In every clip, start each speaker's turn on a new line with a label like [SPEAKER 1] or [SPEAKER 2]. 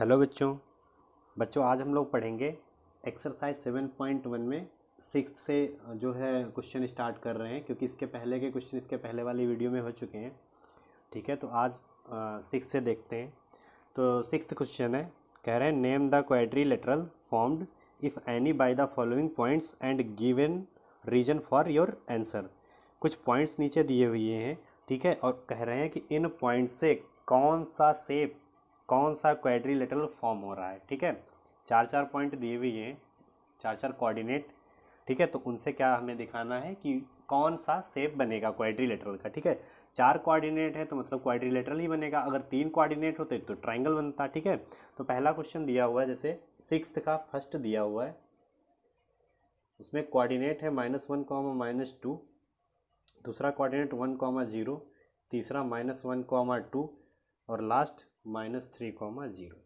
[SPEAKER 1] Hello बच्चों। आज हम लोग पढ़ेंगे एक्सरसाइज 7.1 में सिक्स्थ से जो है क्वेश्चन स्टार्ट कर रहे हैं, क्योंकि इसके पहले के क्वेश्चन इसके पहले वाली वीडियो में हो चुके हैं। ठीक है, तो आज सिक्स से देखते हैं। तो सिक्स्थ क्वेश्चन है, कह रहे हैं name the quadrilateral formed if any by the following points and given reason for your answer. कुछ पॉइंट्स नीचे दिए हुए हैं, ठीक है, और कह रहे हैं कि इन पॉइंट से कौन सा क्वाड्रिलेटरल फॉर्म हो रहा है। ठीक है, चार चार पॉइंट दिए हुए हैं, चार चार कोऑर्डिनेट। ठीक है, तो उनसे क्या हमें दिखाना है कि कौन सा शेप बनेगा क्वाड्रिलेटरल का। ठीक है, चार कोऑर्डिनेट है तो मतलब क्वाड्रिलेटरल ही बनेगा, अगर तीन कोऑर्डिनेट होते तो ट्रायंगल बनता। ठीक है, तो पहला क्वेश्चन दिया हुआ है, जैसे सिक्स्थ का फर्स्ट दिया हुआ है, उसमें कोऑर्डिनेट है -1, -2, दूसरा कोऑर्डिनेट 1, 0, तीसरा -1, 2 और लास्ट -3, 0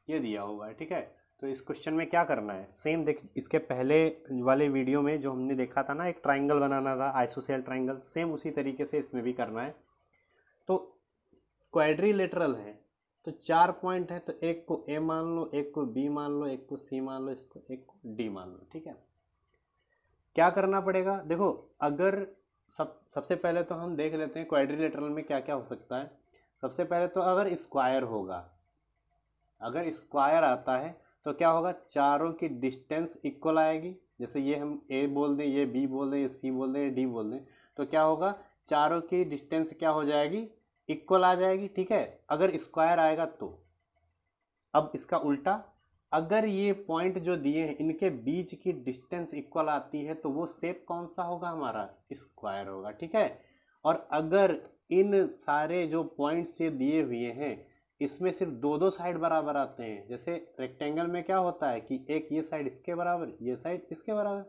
[SPEAKER 1] ये दिया हुआ है। ठीक है, तो इस क्वेश्चन में क्या करना है, सेम देख, इसके पहले वाले वीडियो में जो हमने देखा था ना, एक ट्राइंगल बनाना था, आइसोसेल ट्राइंगल, सेम उसी तरीके से इसमें भी करना है। तो क्वाड्रिलेटरल है तो चार पॉइंट है, तो एक को ए मान लो, एक को बी मान लो, एक को सी मान लो, इसको एक को डी मान लो। ठीक है, क्या करना पड़ेगा, देखो, अगर सबसे पहले तो हम देख लेते हैं क्वाड्रिलेटरल में क्या क्या हो सकता है। सबसे पहले तो अगर स्क्वायर होगा, अगर स्क्वायर आता है तो क्या होगा, चारों की डिस्टेंस इक्वल आएगी। जैसे ये हम ए बोल दें, ये बी बोल दें, ये सी बोल दें, ये डी बोल दें, तो क्या होगा, चारों की डिस्टेंस क्या हो जाएगी, इक्वल आ जाएगी। ठीक है, अगर स्क्वायर आएगा तो। अब इसका उल्टा, अगर ये पॉइंट जो दिए हैं इनके बीच की डिस्टेंस इक्वल आती है तो वो शेप कौन सा होगा, हमारा स्क्वायर होगा। ठीक है, और अगर इन सारे जो पॉइंट्स ये दिए हुए हैं इसमें सिर्फ दो दो साइड बराबर आते हैं, जैसे रेक्टेंगल में क्या होता है कि एक ये साइड इसके बराबर, ये साइड इसके बराबर,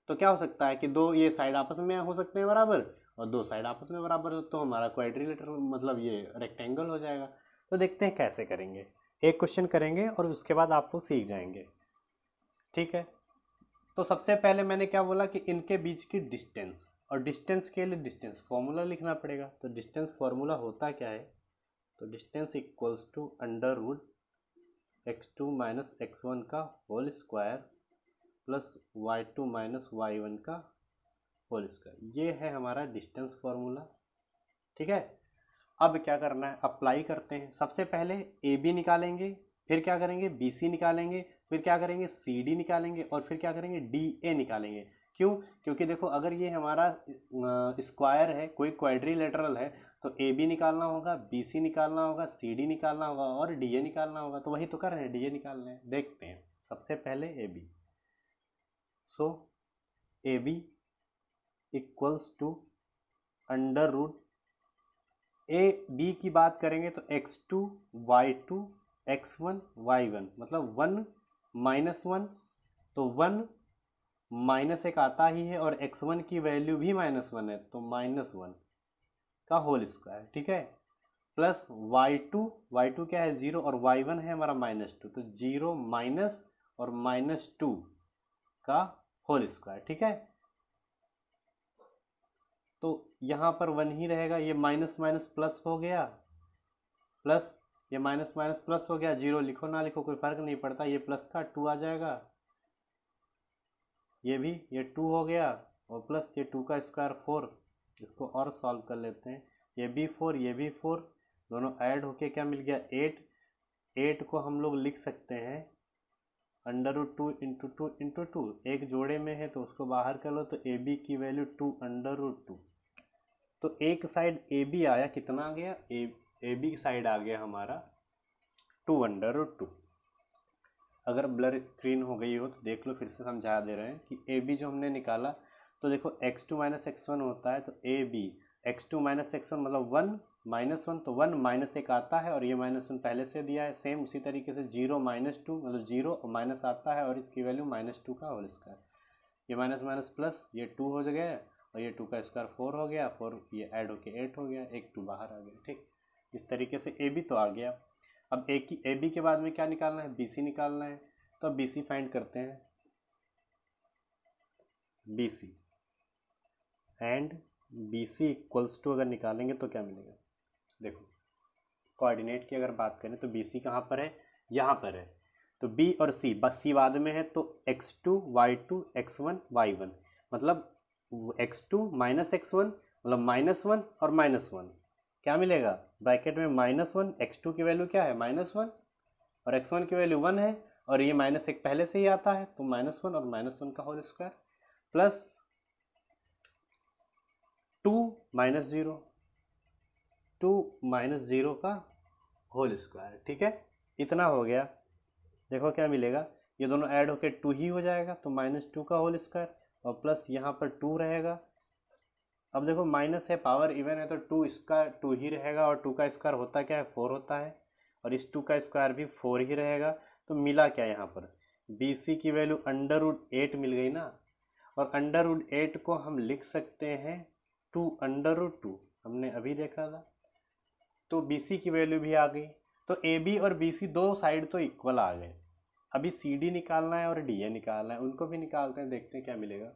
[SPEAKER 1] तो क्या हो सकता है कि दो ये साइड आपस में हो सकते हैं बराबर और दो साइड आपस में बराबर हो, तो हमारा क्वाड्रिलेटर मतलब ये रेक्टेंगल हो जाएगा। तो देखते हैं कैसे करेंगे, एक क्वेश्चन करेंगे और उसके बाद आप लोग सीख जाएंगे। ठीक है, तो सबसे पहले मैंने क्या बोला कि इनके बीच की डिस्टेंस, और डिस्टेंस के लिए डिस्टेंस फॉर्मूला लिखना पड़ेगा। तो डिस्टेंस फॉर्मूला होता क्या है, तो distance equals to √x2 - x1 का whole square plus y2 - y1 का होल स्क्वायर, ये है हमारा डिस्टेंस फॉर्मूला। ठीक है, अब क्या करना है, अप्लाई करते हैं। सबसे पहले ए बी निकालेंगे, फिर क्या करेंगे, बी सी निकालेंगे, फिर क्या करेंगे, सी डी निकालेंगे, और फिर क्या करेंगे, डी ए निकालेंगे। क्यों, क्योंकि देखो, अगर ये हमारा स्क्वायर है, कोई क्वाड्रिलेटरल है, तो ए बी निकालना होगा, बी सी निकालना होगा, सी डी निकालना होगा और डी ए निकालना होगा। तो वही तो कर रहे हैं, डी ए निकाल रहे हैं। देखते हैं, सबसे पहले A B, so A B equals to √ A B की बात करेंगे तो x2 y2 x1 y1 मतलब 1 - 1, तो 1 - 1 आता ही है, और x1 की वैल्यू भी -1 है, तो -1 का होल स्क्वायर। ठीक है, प्लस y2 क्या है, 0, और y1 है हमारा -2, तो 0 माइनस और -2 का होल स्क्वायर। ठीक है, तो यहाँ पर 1 ही रहेगा, ये माइनस माइनस प्लस हो गया, प्लस ये माइनस माइनस प्लस हो गया, 0 लिखो ना लिखो कोई फर्क नहीं पड़ता, ये प्लस का 2 आ जाएगा, ये भी ये 2 हो गया, और प्लस ये 2 का स्क्वायर 4। इसको और सॉल्व कर लेते हैं, ये भी 4, ये भी 4, दोनों ऐड होके क्या मिल गया, 8। 8 को हम लोग लिख सकते हैं √2 × 2 × 2, एक जोड़े में है तो उसको बाहर कर लो, तो ए बी की वैल्यू 2 √2। तो एक साइड ए बी आया, कितना आ गया, ए बी साइड आ गया हमारा 2 √2। अगर ब्लर स्क्रीन हो गई हो तो देख लो, फिर से समझा दे रहे हैं कि ए बी जो हमने निकाला, तो देखो x2 - x1 होता है, तो ए बी x2 - x1 मतलब 1 - 1, तो 1 -1 आता है, और ये -1 पहले से दिया है। सेम उसी तरीके से 0 - 2 मतलब 0 और माइनस आता है, और इसकी वैल्यू -2 का होल स्क्वायर, ये माइनस माइनस प्लस, ये 2 हो गया, और ये 2 का स्क्वायर 4 हो गया, 4 ये ऐड होके 8 हो गया, एक 2 बाहर आ गया। ठीक, इस तरीके से ए बी तो आ गया। अब ए बी के बाद में क्या निकालना है, बी सी निकालना है, तो अब बी सी फाइंड करते हैं। B C and B C equals to अगर निकालेंगे तो क्या मिलेगा, देखो, कोऑर्डिनेट की अगर बात करें तो बी सी कहाँ पर है, यहाँ पर है। तो बी और सी, बस सी बाद में है, तो x2 y2 x1 y1, मतलब x2 माइनस x1 मतलब -1 और -1, क्या मिलेगा ब्रैकेट में -1, x2 की वैल्यू क्या है -1 और x1 की वैल्यू 1 है, और ये -1 पहले से ही आता है, तो -1 और -1 का होल स्क्वायर प्लस 2 -0, 2 -0 का होल स्क्वायर। ठीक है, इतना हो गया। देखो क्या मिलेगा, ये दोनों ऐड होके 2 ही हो जाएगा, तो -2 का होल स्क्वायर और प्लस यहाँ पर 2 रहेगा। अब देखो माइनस है, पावर इवन है, तो 2 इसका 2 ही रहेगा, और 2 का स्क्वायर होता क्या है 4 होता है, और इस 2 का स्क्वायर भी 4 ही रहेगा। तो मिला क्या यहाँ पर, बी सी की वैल्यू √8 मिल गई ना, और √8 को हम लिख सकते हैं 2√2, हमने अभी देखा था। तो बी सी की वैल्यू भी आ गई, तो ए बी और बी सी दो साइड तो इक्वल आ गए। अभी सी डी निकालना है और डी ए निकालना है, उनको भी निकालते हैं, देखते हैं क्या मिलेगा।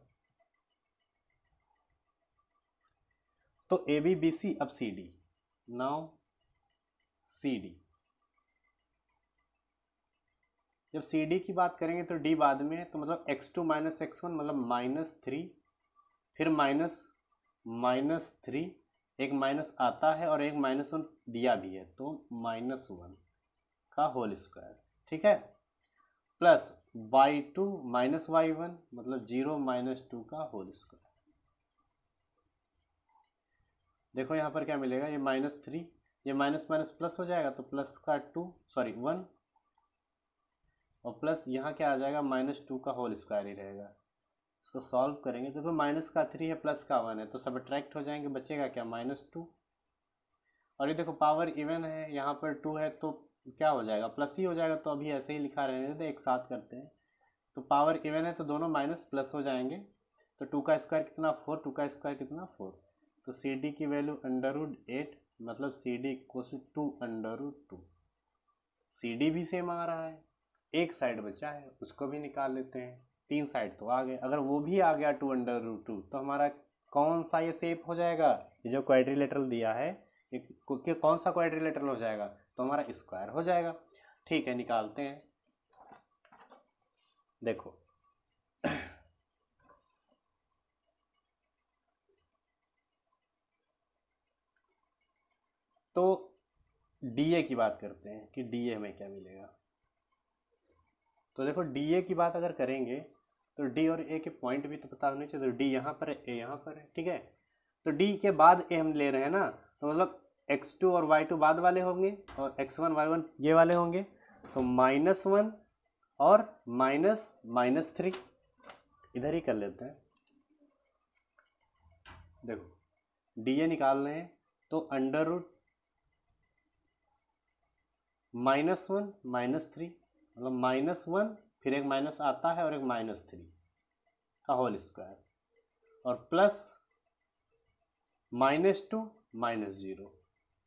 [SPEAKER 1] तो ए बी बी सी, अब C D, now C D, जब सी डी की बात करेंगे तो डी बाद में है, तो मतलब x2 माइनस x1 मतलब -3, फिर -3, एक माइनस आता है और एक -1 दिया भी है, तो -1 का होल स्क्वायर। ठीक है, प्लस y2 माइनस y1 मतलब 0 -2 का होल स्क्वायर। देखो यहाँ पर क्या मिलेगा, ये -3, ये माइनस माइनस प्लस हो जाएगा, तो प्लस का 1, और प्लस यहाँ क्या आ जाएगा -2 का होल स्क्वायर ही रहेगा। इसको सॉल्व करेंगे तो देखो माइनस का 3 है, प्लस का 1 है, तो सबट्रैक्ट हो जाएंगे, बचेगा क्या -2। और ये देखो पावर इवन है, यहाँ पर 2 है, तो क्या हो जाएगा प्लस ही हो जाएगा, तो अभी ऐसे ही लिखा रहने देते, एक साथ करते हैं। तो पावर इवन है तो दोनों माइनस प्लस हो जाएंगे, तो 2 का स्क्वायर कितना 4, 2 का स्क्वायर कितना 4, तो सी डी की वैल्यू √8 मतलब C D equal to 2√2। C D भी सेम आ रहा है, एक साइड बचा है उसको भी निकाल लेते हैं, 3 साइड तो आ गए। अगर वो भी आ गया 2√2 तो हमारा कौन सा ये शेप हो जाएगा, ये जो क्वाड्रिलेटरल दिया है ये कौन सा क्वाड्रिलेटरल हो जाएगा, तो हमारा स्क्वायर हो जाएगा। ठीक है, निकालते हैं। देखो तो डीए की बात करते हैं कि डीए में क्या मिलेगा। तो देखो डीए की बात अगर करेंगे तो डी और ए के पॉइंट भी तो पता होने चाहिए, तो डी यहाँ पर है, ए यहाँ पर है। ठीक है, तो डी के बाद ए हम ले रहे हैं ना, तो मतलब x2 और y2 बाद वाले होंगे और x1 y1 ये वाले होंगे, तो -1 और -3 इधर ही कर लेते हैं। देखो डी ए निकाल रहे हैं, तो √-1 -3 मतलब -1 फिर एक माइनस आता है और एक -3 का होल स्क्वायर, और प्लस -2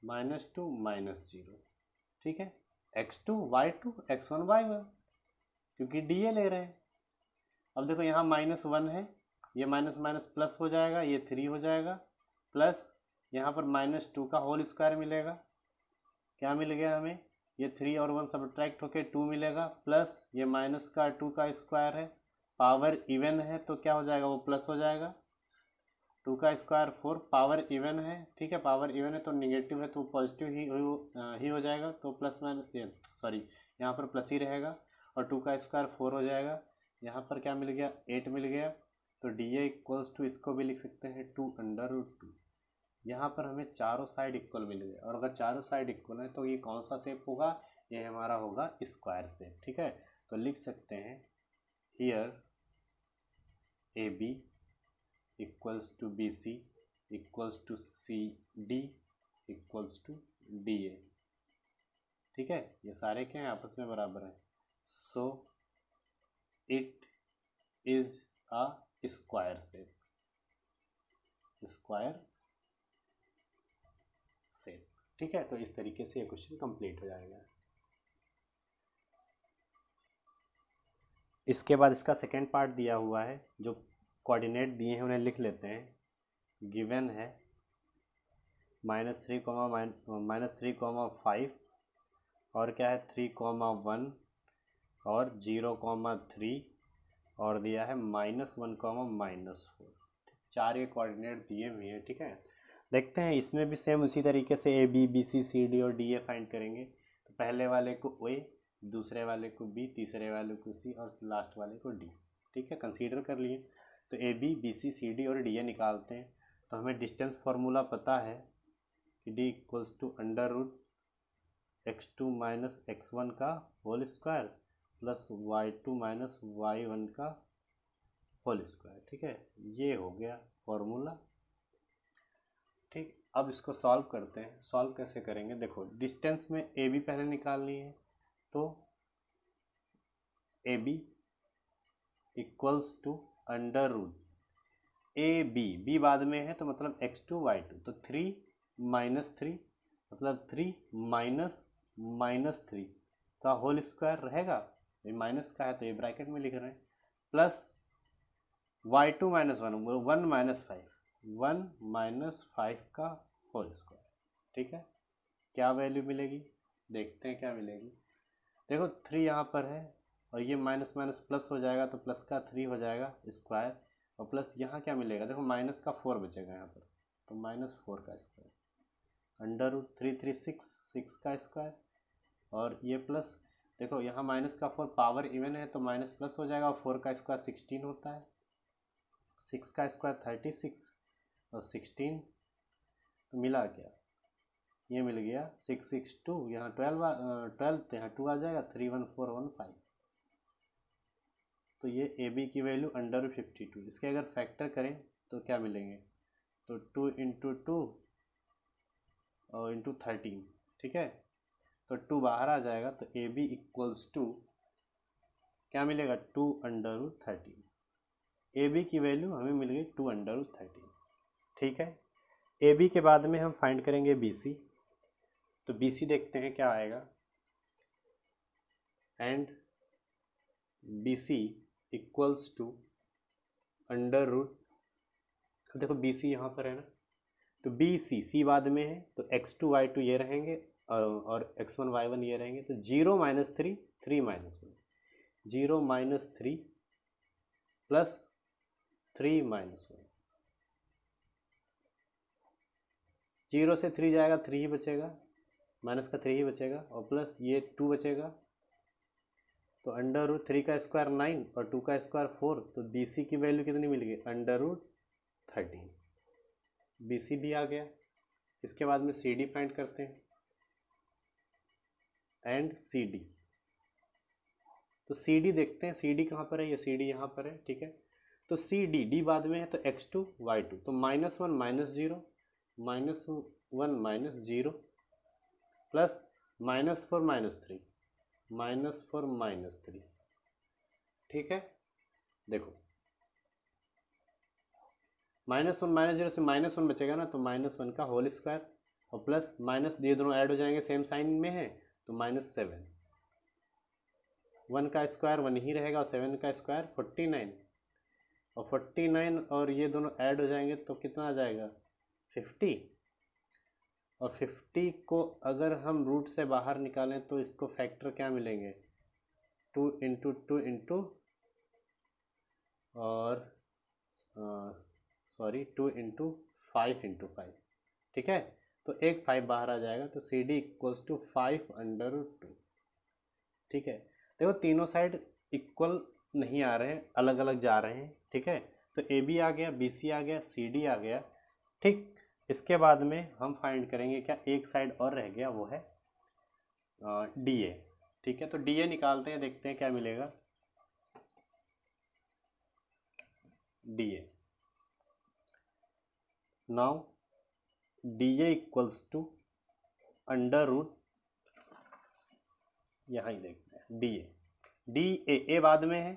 [SPEAKER 1] -0, ठीक है, x2 y2 x1 y1 क्योंकि डी ए ले रहे हैं। अब देखो यहाँ -1 है, ये माइनस माइनस प्लस हो जाएगा, ये 3 हो जाएगा, प्लस यहाँ पर -2 का होल स्क्वायर मिलेगा। क्या मिल गया हमें, ये 3 और 1 सबट्रैक्ट होके 2 मिलेगा, प्लस ये माइनस का 2 का स्क्वायर है, पावर इवन है तो क्या हो जाएगा वो प्लस हो जाएगा, 2 का स्क्वायर 4, पावर इवन है। ठीक है, पावर इवन है तो निगेटिव है तो पॉजिटिव ही हो जाएगा, तो प्लस माइनस सॉरी यहाँ पर प्लस ही रहेगा, और 2 का स्क्वायर 4 हो जाएगा। यहाँ पर क्या मिल गया 8 मिल गया, तो डी ए इक्वल्स टू इसको भी लिख सकते हैं 2√2। यहाँ पर हमें चारों साइड इक्वल मिल गए, और अगर चारों साइड इक्वल है तो ये कौन सा शेप होगा, ये हमारा होगा स्क्वायर शेप। ठीक है, तो लिख सकते हैं here A B equals to B C equals to C D equals to D A. ठीक है, ये सारे क्या हैं आपस में बराबर हैं, so it is a square shape, square shape. ठीक है, तो इस तरीके से ये क्वेश्चन कंप्लीट हो जाएगा। इसके बाद इसका सेकेंड पार्ट दिया हुआ है, जो कोऑर्डिनेट दिए हैं उन्हें लिख लेते हैं। गिवन है -3, और क्या है 3, 1 और 0, 3 और दिया है -1, -4। 4 ये कोऑर्डिनेट दिए हुए हैं, ठीक है। देखते हैं इसमें भी सेम उसी तरीके से A B B C C D और डी ए फाइंड करेंगे। तो पहले वाले को ए, दूसरे वाले को बी, तीसरे वाले को सी और लास्ट वाले को डी, ठीक है। कंसीडर कर लिए। तो A B B C C D और डी ए निकालते हैं। तो हमें डिस्टेंस फार्मूला पता है कि D equals to √x2 - x1 का whole square plus y2 - y1 का होल स्क्वायर, ठीक है। ये हो गया फॉर्मूला, ठीक। अब इसको सॉल्व करते हैं। सॉल्व कैसे करेंगे, देखो डिस्टेंस में ए बी पहले निकालनी है। तो A B equals to √a b बाद में है तो मतलब x2 y2, तो 3 - 3 मतलब 3 -3 का होल स्क्वायर रहेगा। ये माइनस का है तो ये ब्रैकेट में लिख रहे हैं, प्लस y2 - 1 1 - 5 का होल स्क्वायर, ठीक है। क्या वैल्यू मिलेगी, देखते हैं क्या मिलेगी। देखो 3 यहाँ पर है और ये माइनस माइनस प्लस हो जाएगा तो प्लस का 3 हो जाएगा स्क्वायर, और प्लस यहाँ क्या मिलेगा, देखो माइनस का 4 बचेगा यहाँ पर, तो -4 का स्क्वायर √3 3 6 का स्क्वायर, और ये प्लस देखो यहाँ माइनस का 4 पावर इवन है तो माइनस प्लस हो जाएगा, और 4 का स्क्वायर 16 होता है, 6 का स्क्वायर 36 और 16 तो मिला क्या, ये मिल गया 6 6 2, यहाँ 12 तो यहाँ 2 आ जाएगा 3 1 4 1 5। तो ये ए बी की वैल्यू √52। इसके अगर फैक्टर करें तो क्या मिलेंगे, तो 2 × 2 और × 13, ठीक है। तो 2 बाहर आ जाएगा तो ए बी इक्वल्स टू क्या मिलेगा, 2 √13। ए बी की वैल्यू हमें मिल गई 2 √13, ठीक है। ए बी के बाद में हम फाइंड करेंगे बी सी। तो बी सी देखते हैं क्या आएगा, and B C equals to देखो बी सी यहाँ पर है ना, तो बी सी सी बाद में है तो x2 y2 ये रहेंगे और x1 y1 ये रहेंगे, तो 0 - 3 3 - 1 0 - 3 प्लस 3 - 1, 0 से 3 जाएगा 3 ही बचेगा, माइनस का 3 ही बचेगा, और प्लस ये 2 बचेगा, तो √3 का स्क्वायर 9 और 2 का स्क्वायर 4, तो बी सी की वैल्यू कितनी मिल गई, √13। बी सी भी आ गया। इसके बाद में सी डी फाइंड करते हैं, एंड सी डी। तो सी डी देखते हैं, सी डी कहाँ पर है, ये सी डी यहाँ पर है, ठीक है। तो सी डी डी बाद में है तो x2 y2, तो -1 - 0 -1 - 0 प्लस -4 - 3 -4 - 3, ठीक है। देखो -1 - 0 से -1 बचेगा ना, तो -1 का होल स्क्वायर और प्लस माइनस, ये दोनों ऐड हो जाएंगे, सेम साइन में है तो -7। 1 का स्क्वायर 1 ही रहेगा और 7 का स्क्वायर 49, और 49 और ये दोनों ऐड हो जाएंगे तो कितना आ जाएगा 50, और 50 को अगर हम रूट से बाहर निकालें तो इसको फैक्टर क्या मिलेंगे, 2 × 2 × और 2 × 5 × 5, ठीक है। तो एक 5 बाहर आ जाएगा, तो सी डी इक्वल्स टू 5 √2, ठीक है। देखो तीनों साइड इक्वल नहीं आ रहे हैं, अलग अलग जा रहे हैं, ठीक है। तो ए बी आ गया, बी सी आ गया, सी डी आ गया, ठीक। इसके बाद में हम फाइंड करेंगे क्या, एक साइड और रह गया, वो है डी ए, ठीक है। तो डी ए निकालते हैं, देखते हैं क्या मिलेगा, D A. Now D A equals to √, यहाँ ही देखते हैं डी ए, डी ए बाद में है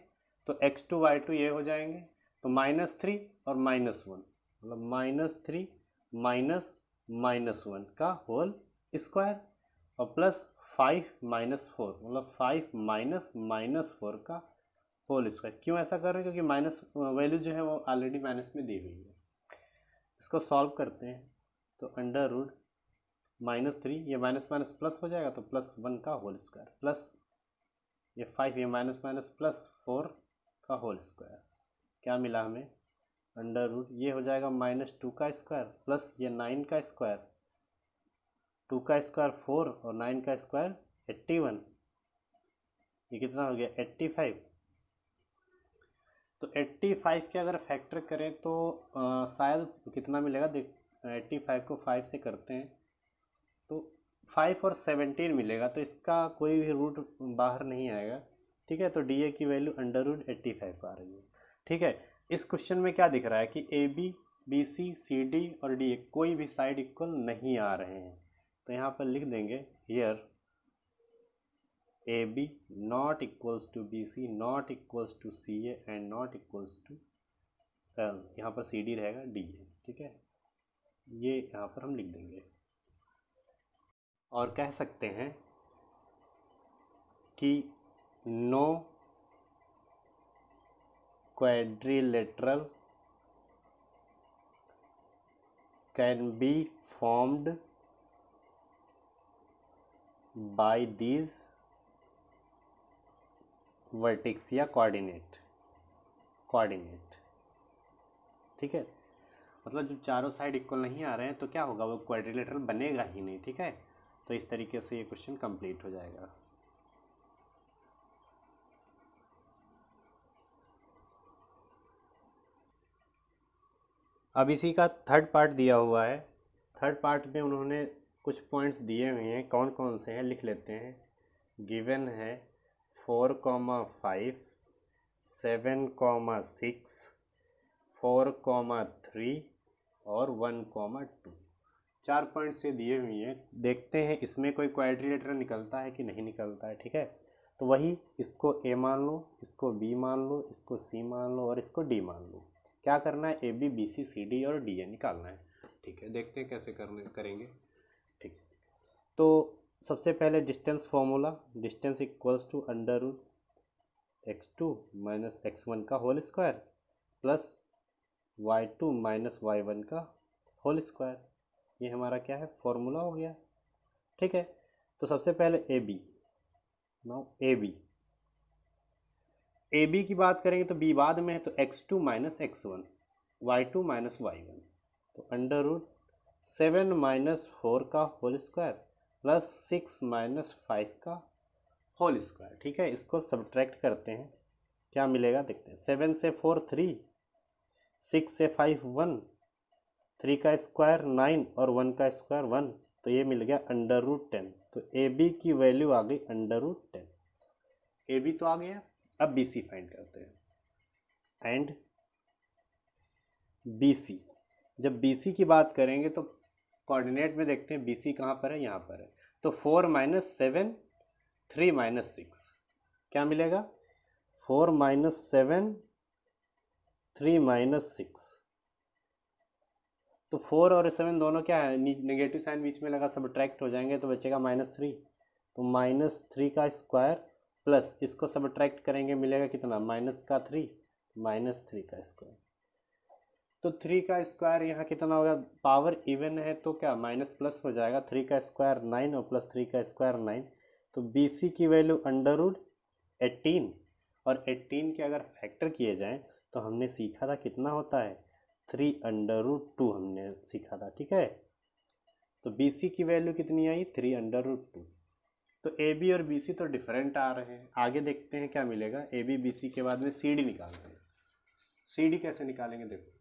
[SPEAKER 1] तो x2 y2 ये हो जाएंगे, तो -3 और -1 मतलब -3 -1 का होल स्क्वायर, और प्लस 5 - 4 मतलब 5 - -4 का होल स्क्वायर। क्यों ऐसा कर रहे हैं, क्योंकि माइनस वैल्यू जो है वो ऑलरेडी माइनस में दी हुई है। इसको सॉल्व करते हैं, तो अंडर रूट -3, ये माइनस माइनस प्लस हो जाएगा तो +1 का होल स्क्वायर, प्लस ये 5, ये माइनस माइनस +4 का होल स्क्वायर। क्या मिला हमें? अंडर रूट ये हो जाएगा -2 का स्क्वायर प्लस ये 9 का स्क्वायर, 2 का स्क्वायर 4 और 9 का स्क्वायर 81, ये कितना हो गया 85। तो 85 के अगर फैक्टर करें तो शायद कितना मिलेगा, देख 85 को 5 से करते हैं तो 5 और 17 मिलेगा, तो इसका कोई भी रूट बाहर नहीं आएगा। ठीक है, तो डी ए की वैल्यू अंडर रूट 85 आ रही है। ठीक है, इस क्वेश्चन में क्या दिख रहा है कि A B, B C, C D और डी ए कोई भी साइड इक्वल नहीं आ रहे हैं, तो यहाँ पर लिख देंगे here A B not equals to B C, not equals to C A and not equals to, यहाँ पर सी डी रहेगा डी ए। ठीक है, ये यहाँ पर हम लिख देंगे और कह सकते हैं कि no quadrilateral can be formed by these vertex या कोऑर्डिनेट। ठीक है, मतलब जब चारों साइड इक्वल नहीं आ रहे हैं तो क्या होगा, वो क्वाड्रिलेटरल बनेगा ही नहीं। ठीक है, तो इस तरीके से ये क्वेश्चन कंप्लीट हो जाएगा। अब इसी का थर्ड पार्ट दिया हुआ है। थर्ड पार्ट में उन्होंने कुछ पॉइंट्स दिए हुए हैं, कौन कौन से हैं लिख लेते हैं। गिवन है 4,5, 7,6, 4,3 और 1,2, 4 पॉइंट से दिए हुए हैं। देखते हैं इसमें कोई क्वाड्रिलेटरल निकलता है कि नहीं निकलता है। ठीक है, तो वही इसको ए मान लो, इसको बी मान लो, इसको सी मान लो और इसको डी मान लो। क्या करना है, A B B C C D और डी ए निकालना है। ठीक है, देखते हैं कैसे करेंगे। ठीक, तो सबसे पहले distance formula, distance equals to under root x2 minus x1 का whole square plus y2 minus y1 का होल स्क्वायर। ये हमारा क्या है, फॉर्मूला हो गया। ठीक है, तो सबसे पहले A B, now A B की बात करेंगे तो बी बाद में है, तो x2 minus x1, y2 minus y1, तो अंडर रूट 7 माइनस 4 का होल स्क्वायर प्लस 6 माइनस 5 का होल स्क्वायर। ठीक है, इसको सब्ट्रैक्ट करते हैं, क्या मिलेगा देखते हैं। 7 से 4 3, 6 से 5 1, 3 का स्क्वायर 9 और 1 का स्क्वायर 1, तो ये मिल गया अंडर रूट 10। तो ए बी की वैल्यू आ गई अंडर रूट 10। ए बी तो आ गया, अब बी सी फाइंड करते हैं। एंड बी सी, जब बी सी की बात करेंगे तो कोऑर्डिनेट में देखते हैं बी सी कहाँ पर है, यहाँ पर है। तो 4 माइनस 7, 3 माइनस 6, क्या मिलेगा 4 माइनस 7, 3 माइनस 6। तो 4 और 7 दोनों क्या है, नेगेटिव साइन बीच में लगा, सब्ट्रैक्ट हो जाएंगे तो बचेगा -3। तो -3 का स्क्वायर प्लस इसको सब्ट्रैक्ट करेंगे मिलेगा कितना, -3, -3 का स्क्वायर। तो 3 का स्क्वायर यहाँ कितना होगा, पावर इवन है तो क्या माइनस प्लस हो जाएगा, 3 का स्क्वायर 9 और प्लस 3 का स्क्वायर 9। तो बी सी की वैल्यू अंडर रूट 18, और 18 के अगर फैक्टर किए जाएँ तो हमने सीखा था कितना होता है, 3 अंडर रूट 2 हमने सीखा था। ठीक है, तो बी सी की वैल्यू कितनी आई, 3 अंडर रूट 2। तो ए बी और बी सी तो डिफरेंट आ रहे हैं। आगे देखते हैं क्या मिलेगा। ए बी बी सी के बाद में सी डी निकालते हैं। सी डी कैसे निकालेंगे, देखो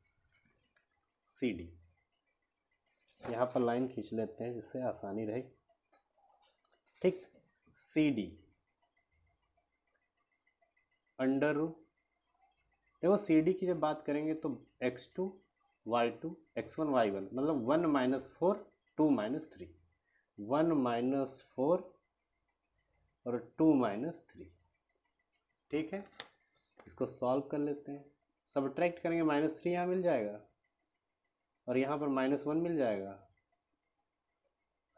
[SPEAKER 1] सी डी यहाँ पर लाइन खींच लेते हैं जिससे आसानी रहे। ठीक, सी डी अंडर रूट, देखो सी डी की जब बात करेंगे तो x2 y2 x1 y1, मतलब 1 माइनस 4 2 माइनस 3, 1 माइनस 4 और 2 माइनस 3। ठीक है, इसको सॉल्व कर लेते हैं, सब्ट्रैक्ट करेंगे -3 यहाँ मिल जाएगा और यहाँ पर -1 मिल जाएगा।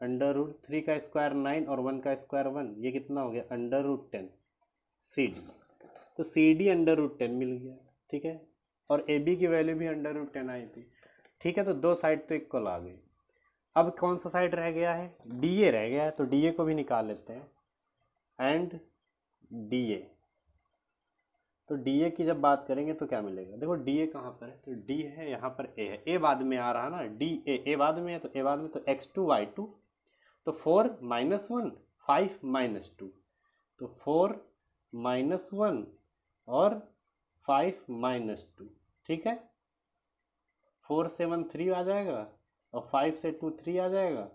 [SPEAKER 1] अंडर रूट 3 का स्क्वायर 9 और 1 का स्क्वायर 1, ये कितना हो गया अंडर रूट 10 सी डी। तो सी डी अंडर रूट 10 मिल गया। ठीक है, और ए बी की वैल्यू भी अंडर रूट 10 आई थी। ठीक है, तो दो साइड तो इक्वल आ गई। अब कौन सा साइड रह गया है, डी ए रह गया है, तो डी ए को भी निकाल लेते हैं, एंड डी ए। तो डी ए की जब बात करेंगे तो क्या मिलेगा, देखो डी ए कहाँ पर है, तो डी है यहाँ पर, ए है, ए बाद में आ रहा ना, डी ए बाद में है, तो ए बाद में, तो x2y2, तो 4 - 1 5 - 2, तो 4 - 1 और 5 - 2, ठीक है। 4 से 1 3 आ जाएगा, और 5 से 2 3 आ जाएगा,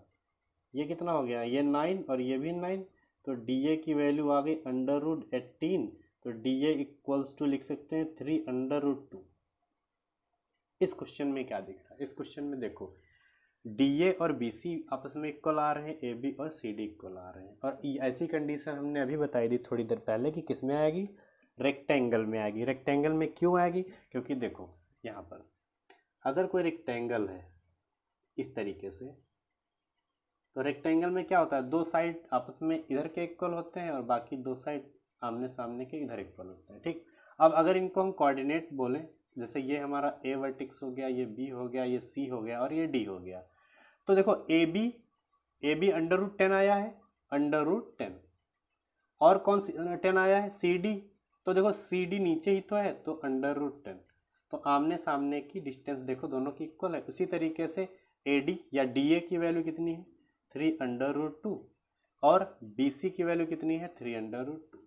[SPEAKER 1] ये कितना हो गया, ये 9 और ये भी 9, तो डी ए की वैल्यू आ गई √18, तो डी ए इक्वल्स टू लिख सकते हैं 3√2। इस क्वेश्चन में क्या दिख रहा है, इस क्वेश्चन में देखो डी ए और बी सी आपस में इक्वल आ रहे हैं, ए बी और सी डी इक्वल आ रहे हैं, और ऐसी कंडीशन हमने अभी बताई थी थोड़ी देर पहले कि किस में आएगी, रेक्टेंगल में आएगी। रेक्टेंगल में क्यों आएगी, क्योंकि देखो यहाँ पर अगर कोई रेक्टेंगल है इस तरीके से, तो रेक्टेंगल में क्या होता है, दो साइड आपस में इधर के इक्वल होते हैं और बाकी दो साइड आमने सामने के इधर इक्वल होते हैं, ठीक। अब अगर इनको हम कोऑर्डिनेट बोलें, जैसे ये हमारा ए वर्टिक्स हो गया, ये बी हो गया, ये सी हो गया और ये डी हो गया, तो देखो ए बी √10 आया है, √10, और कौन सी 10 आया है, सी डी, तो देखो सी डी नीचे ही तो है, तो √10, तो आमने सामने की डिस्टेंस देखो दोनों की इक्वल है। उसी तरीके से ए डी या डी ए की वैल्यू कितनी है, 3√2, और बी सी की वैल्यू कितनी है, 3√2,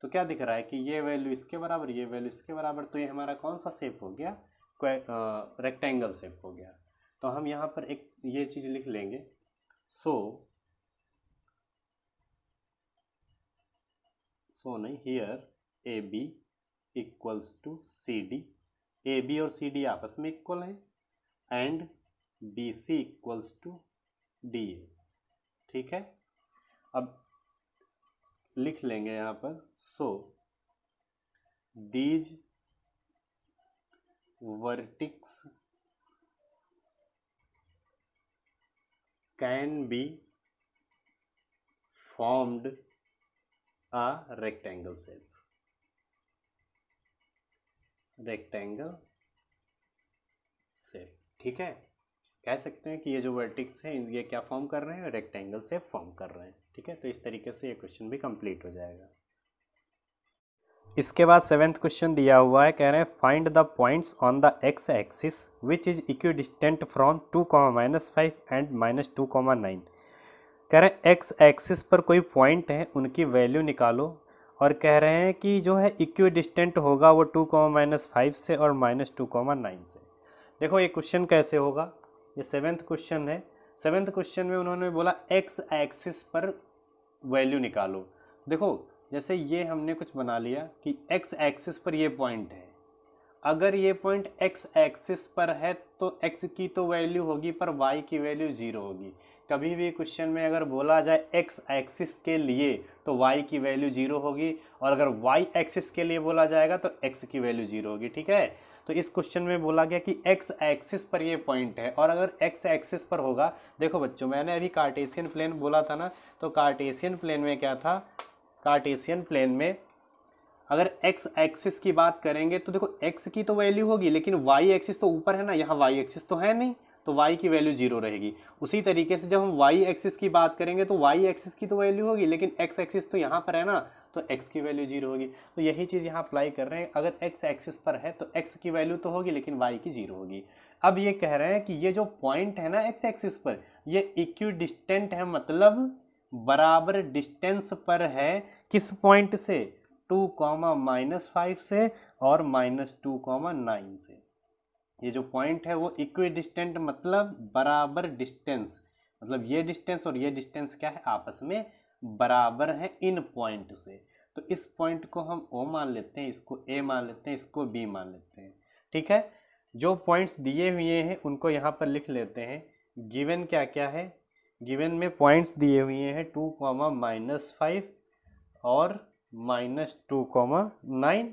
[SPEAKER 1] तो क्या दिख रहा है कि ये वैल्यू इसके बराबर, ये वैल्यू इसके बराबर, तो ये हमारा कौन सा शेप हो गया, रेक्टेंगल शेप हो गया। तो हम यहाँ पर एक ये चीज़ लिख लेंगे, सो नहीं, here A B equals to C D, A B और सी डी आपस में इक्वल है, and B C equals to D A, ठीक है। अब लिख लेंगे यहाँ पर, so these vertex can be formed a rectangle shape, ठीक है। कह सकते हैं कि ये जो वर्टिक्स है ये क्या फॉर्म कर रहे हैं, रेक्टेंगल शेप फॉर्म कर रहे हैं, ठीक है। तो इस तरीके से ये क्वेश्चन भी कंप्लीट हो जाएगा। इसके बाद 7th क्वेश्चन दिया हुआ है, कह रहे हैं find the points on the x axis which is equidistant from 2, -5 and -2, 9। कह रहे हैं एक्स एक्सिस पर कोई पॉइंट है, उनकी वैल्यू निकालो, और कह रहे हैं कि जो है इक्विडिस्टेंट होगा वो 2, -5 से और -2, 9 से। देखो ये क्वेश्चन कैसे होगा, ये 7th क्वेश्चन है। 7th क्वेश्चन में उन्होंने बोला एक्स एक्सिस पर वैल्यू निकालो। देखो जैसे ये हमने कुछ बना लिया कि एक्स एक्सिस पर ये पॉइंट है, अगर ये पॉइंट एक्स एक्सिस पर है तो एक्स की तो वैल्यू होगी पर वाई की वैल्यू 0 होगी। कभी भी क्वेश्चन में अगर बोला जाए एक्स एक्सिस के लिए तो वाई की वैल्यू 0 होगी, और अगर वाई एक्सिस के लिए बोला जाएगा तो एक्स की वैल्यू 0 होगी, ठीक है। तो इस क्वेश्चन में बोला गया कि एक्स एक्सिस पर ये पॉइंट है, और अगर एक्स एक्सिस पर होगा, देखो बच्चों मैंने अभी कार्टेशियन प्लेन बोला था ना, तो कार्टेशियन प्लेन में क्या था, कार्टेशियन प्लेन में अगर एक्स एक्सिस की बात करेंगे तो देखो एक्स की तो वैल्यू होगी, लेकिन वाई एक्सिस तो ऊपर है ना, यहाँ वाई एक्सिस तो है नहीं, तो y की वैल्यू 0 रहेगी। उसी तरीके से जब हम y एक्सिस की बात करेंगे तो y एक्सिस की तो वैल्यू होगी, लेकिन x एक्सिस तो यहाँ पर है ना, तो x की वैल्यू 0 होगी। तो यही चीज़ यहाँ अप्लाई कर रहे हैं, अगर x एक्सिस पर है तो x की वैल्यू तो होगी लेकिन y की 0 होगी। अब ये कह रहे हैं कि ये जो पॉइंट है ना x एक्सिस पर, ये इक्विडिस्टेंट है, मतलब बराबर डिस्टेंस पर है, किस पॉइंट से, 2, -5 से और -2, 9 से। ये जो पॉइंट है वो इक्विडिस्टेंट मतलब बराबर डिस्टेंस, मतलब ये डिस्टेंस और ये डिस्टेंस क्या है, आपस में बराबर है इन पॉइंट से। तो इस पॉइंट को हम O मान लेते हैं, इसको A मान लेते हैं, इसको B मान लेते हैं, ठीक है। जो पॉइंट्स दिए हुए हैं उनको यहाँ पर लिख लेते हैं। गिवन क्या क्या है, गिवन में पॉइंट्स दिए हुए हैं 2, -5 और -2, 9,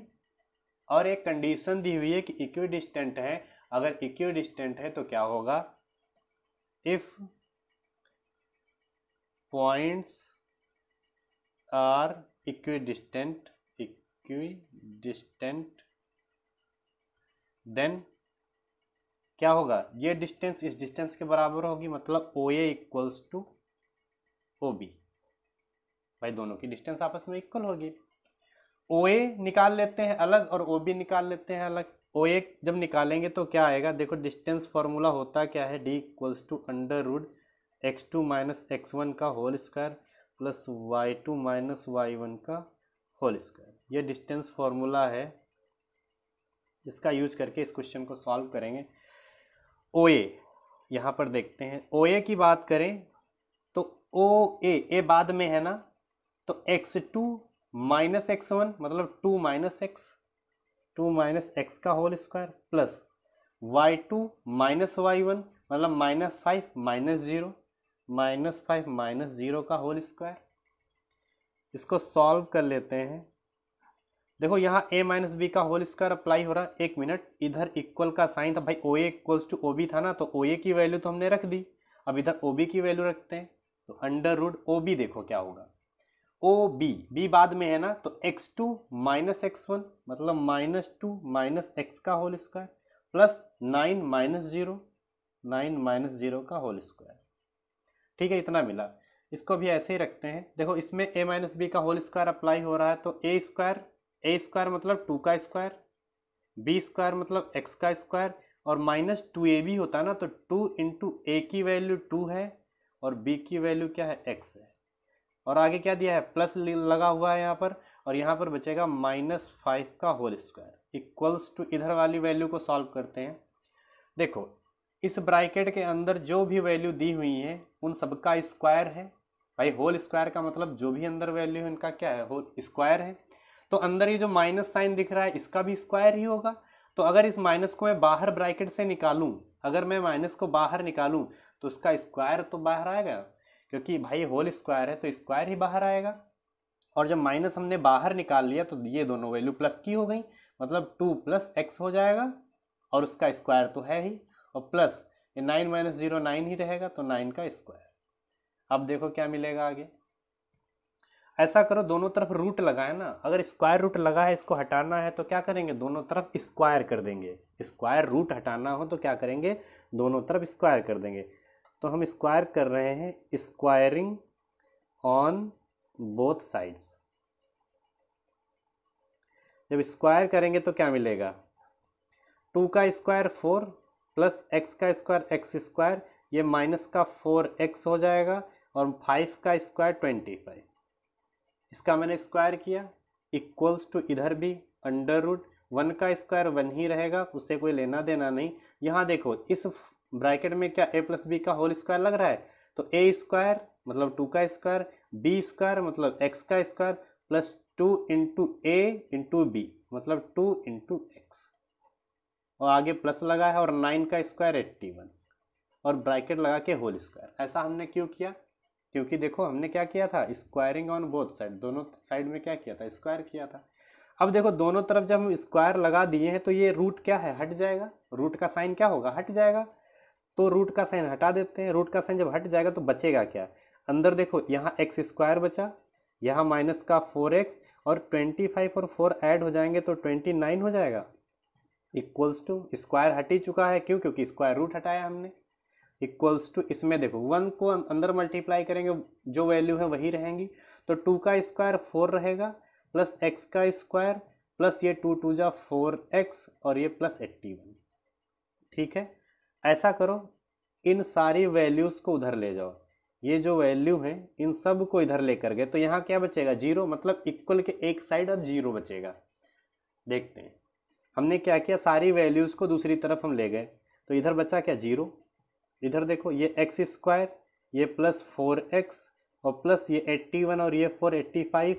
[SPEAKER 1] और एक कंडीशन दी हुई है कि इक्विडिस्टेंट है। अगर इक्विडिस्टेंट है तो क्या होगा, if points are equidistant then क्या होगा, ये डिस्टेंस इस डिस्टेंस के बराबर होगी, मतलब ओ ए इक्वल्स टू ओ बी। भाई दोनों की डिस्टेंस आपस में इक्वल होगी। ओ ए निकाल लेते हैं अलग और ओ बी निकाल लेते हैं अलग। ओ ए जब निकालेंगे तो क्या आएगा, देखो डिस्टेंस फॉर्मूला होता क्या है, D equals to under root x2 minus x1 का whole square plus y2 minus y1 का होल स्क्वायर। ये डिस्टेंस फॉर्मूला है, इसका यूज करके इस क्वेश्चन को सॉल्व करेंगे। ओ ए यहाँ पर देखते हैं, ओ ए की बात करें तो ओ ए बाद में है ना, तो x2 माइनस x1 मतलब 2 माइनस एक्स का whole square plus y2 minus y1 मतलब -5 माइनस जीरो का होल स्क्वायर। इसको सॉल्व कर लेते हैं। देखो यहाँ a माइनस बी का होल स्क्वायर अप्लाई हो रहा है। एक मिनट, इधर इक्वल का साइन था भाई, ओ ए इक्वल्स टू ओ बी था ना, तो ओ ए की वैल्यू तो हमने रख दी, अब इधर ओ बी की वैल्यू रखते हैं, तो अंडर रूट ओ बी देखो क्या होगा, ओ बी बाद में है ना, तो x2 माइनस x1 मतलब -2 माइनस एक्स का whole square plus 9 minus zero का होल स्क्वायर। ठीक है, इतना मिला। इसको भी ऐसे ही रखते हैं। देखो इसमें a माइनस बी का होल स्क्वायर अप्लाई हो रहा है, तो ए स्क्वायर मतलब 2 का स्क्वायर, बी स्क्वायर मतलब x का स्क्वायर, और -2ab होता है ना, तो 2 इंटू ए की वैल्यू 2 है और b की वैल्यू क्या है, x है, और आगे क्या दिया है, प्लस लगा हुआ है यहाँ पर, और यहाँ पर बचेगा -5 का होल स्क्वायर इक्वल्स टू, इधर वाली वैल्यू को सॉल्व करते हैं। देखो इस ब्रैकेट के अंदर जो भी वैल्यू दी हुई है उन सबका स्क्वायर है। भाई होल स्क्वायर का मतलब जो भी अंदर वैल्यू है उनका क्या है, होल स्क्वायर है। तो अंदर ये जो माइनस साइन दिख रहा है इसका भी स्क्वायर ही होगा। तो अगर इस माइनस को मैं बाहर ब्रैकेट से निकालूं, अगर मैं माइनस को बाहर निकालूं तो उसका स्क्वायर तो बाहर आएगा, क्योंकि भाई होल स्क्वायर है तो स्क्वायर ही बाहर आएगा। और जब माइनस हमने बाहर निकाल लिया तो ये दोनों वैल्यू प्लस की हो गई, मतलब 2 प्लस एक्स हो जाएगा, और उसका स्क्वायर तो है ही, और प्लस ये 9 माइनस 0 9 ही रहेगा, तो 9 का स्क्वायर। अब देखो क्या मिलेगा आगे। ऐसा करो, दोनों तरफ रूट लगाए ना, अगर स्क्वायर रूट लगा है इसको हटाना है तो क्या करेंगे, दोनों तरफ स्क्वायर कर देंगे। स्क्वायर रूट हटाना हो तो क्या करेंगे, दोनों तरफ स्क्वायर कर देंगे। तो हम स्क्वायर कर रहे हैं, स्क्वायरिंग ऑन बोथ साइड्स। जब स्क्वायर करेंगे तो क्या मिलेगा, 2 का स्क्वायर 4 प्लस एक्स का स्क्वायर एक्स स्क्वायर, ये माइनस का 4x हो जाएगा, और 5 का स्क्वायर 25, इसका मैंने स्क्वायर किया इक्वल्स टू, इधर भी अंडर रूट 1 का स्क्वायर 1 ही रहेगा, उससे कोई लेना देना नहीं। यहाँ देखो इस ब्रैकेट में क्या a प्लस बी का होल स्क्वायर लग रहा है, तो a स्क्वायर मतलब 2 का स्क्वायर, b स्क्वायर मतलब x का स्क्वायर, प्लस 2 इंटू ए इंटू बी मतलब 2 इंटू एक्स, और आगे प्लस लगा है, और 9 का स्क्वायर 81, और ब्रैकेट लगा के होल स्क्वायर। ऐसा हमने क्यों किया, क्योंकि देखो हमने क्या किया था, स्क्वायरिंग ऑन बोथ साइड, दोनों साइड में क्या किया था, स्क्वायर किया था। अब देखो दोनों तरफ जब हम स्क्वायर लगा दिए हैं तो ये रूट क्या है, हट जाएगा, रूट का साइन क्या होगा, हट जाएगा। तो रूट का साइन हटा देते हैं। रूट का साइन जब हट जाएगा तो बचेगा क्या, अंदर देखो यहाँ एक्स स्क्वायर बचा, यहाँ माइनस का 4x, और 25 और 4 ऐड हो जाएंगे तो 29 हो जाएगा, इक्वल्स टू, स्क्वायर हट ही चुका है, क्यों, क्योंकि स्क्वायर रूट हटाया हमने, इक्वल्स टू, इसमें देखो 1 को अंदर मल्टीप्लाई करेंगे जो वैल्यू है वही रहेंगी, तो 2 का स्क्वायर 4 रहेगा, प्लस एक्स का स्क्वायर, प्लस ये 2 2 जा 4x, और ये प्लस 81। ठीक है, ऐसा करो, इन सारी वैल्यूज़ को उधर ले जाओ, ये जो वैल्यू है इन सब को इधर लेकर गए तो यहाँ क्या बचेगा, 0, मतलब इक्वल के एक साइड अब 0 बचेगा। देखते हैं हमने क्या किया, सारी वैल्यूज़ को दूसरी तरफ हम ले गए, तो इधर बचा क्या, 0। इधर देखो ये एक्स स्क्वायर, ये प्लस 4x, और प्लस ये 81, और ये 485।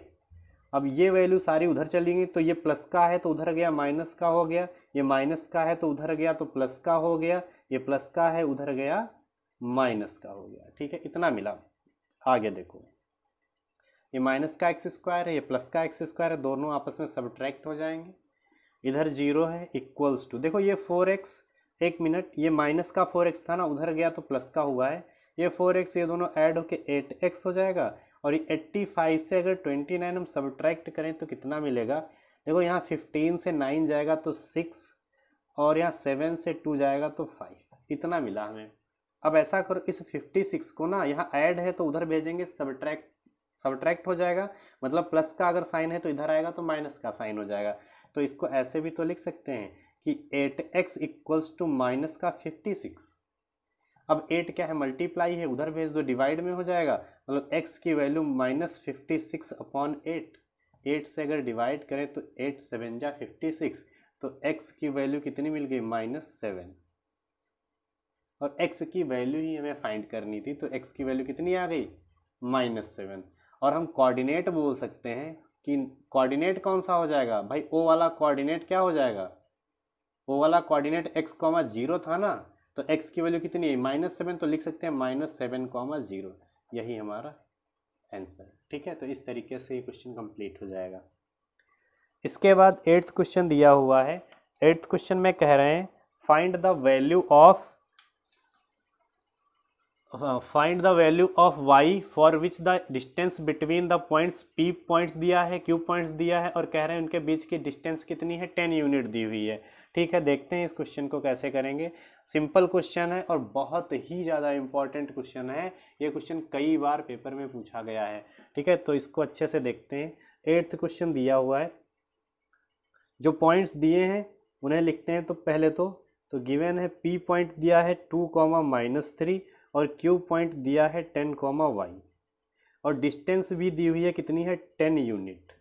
[SPEAKER 1] अब ये वैल्यू सारी उधर चली गई, तो ये प्लस का है तो उधर गया, माइनस का हो गया, ये माइनस का है तो उधर गया तो प्लस का हो गया, ये प्लस का है उधर गया माइनस का हो गया। ठीक है, इतना मिला। आगे देखो, ये माइनस का एक्स स्क्वायर है, ये प्लस का एक्स स्क्वायर है, दोनों आपस में सब्ट्रैक्ट हो जाएंगे, इधर 0 है, इक्वल्स टू, देखो ये 4x, एक मिनट, ये माइनस का 4x था ना, उधर गया तो प्लस का हुआ है, ये 4x ये दोनों ऐड होके 8x हो जाएगा, और ये 85 से अगर 29 हम सब्ट्रैक्ट करें तो कितना मिलेगा, देखो यहाँ 15 से 9 जाएगा तो 6, और यहाँ 7 से 2 जाएगा तो 5, इतना मिला हमें। अब ऐसा करो, इस 56 को ना यहाँ ऐड है तो उधर भेजेंगे, सब्ट्रैक्ट हो जाएगा, मतलब प्लस का अगर साइन है तो इधर आएगा तो माइनस का साइन हो जाएगा। तो इसको ऐसे भी तो लिख सकते हैं कि 8x इक्वल्स टू माइनस का 56। अब 8 क्या है, मल्टीप्लाई है, उधर भेज दो, डिवाइड में हो जाएगा, मतलब x की वैल्यू -56 अपॉन 8। 8 से अगर डिवाइड करें तो 8 7 जा 56, तो x की वैल्यू कितनी मिल गई, -7। और x की वैल्यू ही हमें फाइंड करनी थी, तो x की वैल्यू कितनी आ गई, -7। और हम कोऑर्डिनेट बोल सकते हैं कि कोऑर्डिनेट कौन सा हो जाएगा भाई, ओ वाला कोऑर्डिनेट क्या हो जाएगा, ओ वाला कोऑर्डिनेट x, 0 था ना, तो x की वैल्यू कितनी है, -7, तो लिख सकते हैं -7, 0। यही हमारा आंसर। ठीक है, तो इस तरीके से ये क्वेश्चन कंप्लीट हो जाएगा। इसके बाद 8th क्वेश्चन दिया हुआ है। 8th क्वेश्चन में कह रहे हैं find the value of y for which the distance between the points, p points दिया है, q पॉइंट्स दिया है, और कह रहे हैं उनके बीच की डिस्टेंस कितनी है, 10 यूनिट दी हुई है। ठीक है, देखते हैं इस क्वेश्चन को कैसे करेंगे। सिंपल क्वेश्चन है और बहुत ही ज़्यादा इंपॉर्टेंट क्वेश्चन है। ये क्वेश्चन कई बार पेपर में पूछा गया है। ठीक है, तो इसको अच्छे से देखते हैं। 8th क्वेश्चन दिया हुआ है, जो पॉइंट्स दिए हैं उन्हें लिखते हैं। तो पहले तो गिवन है p पॉइंट दिया है 2, -3 और q पॉइंट दिया है 10, y, और डिस्टेंस भी दी हुई है, कितनी है, 10 यूनिट।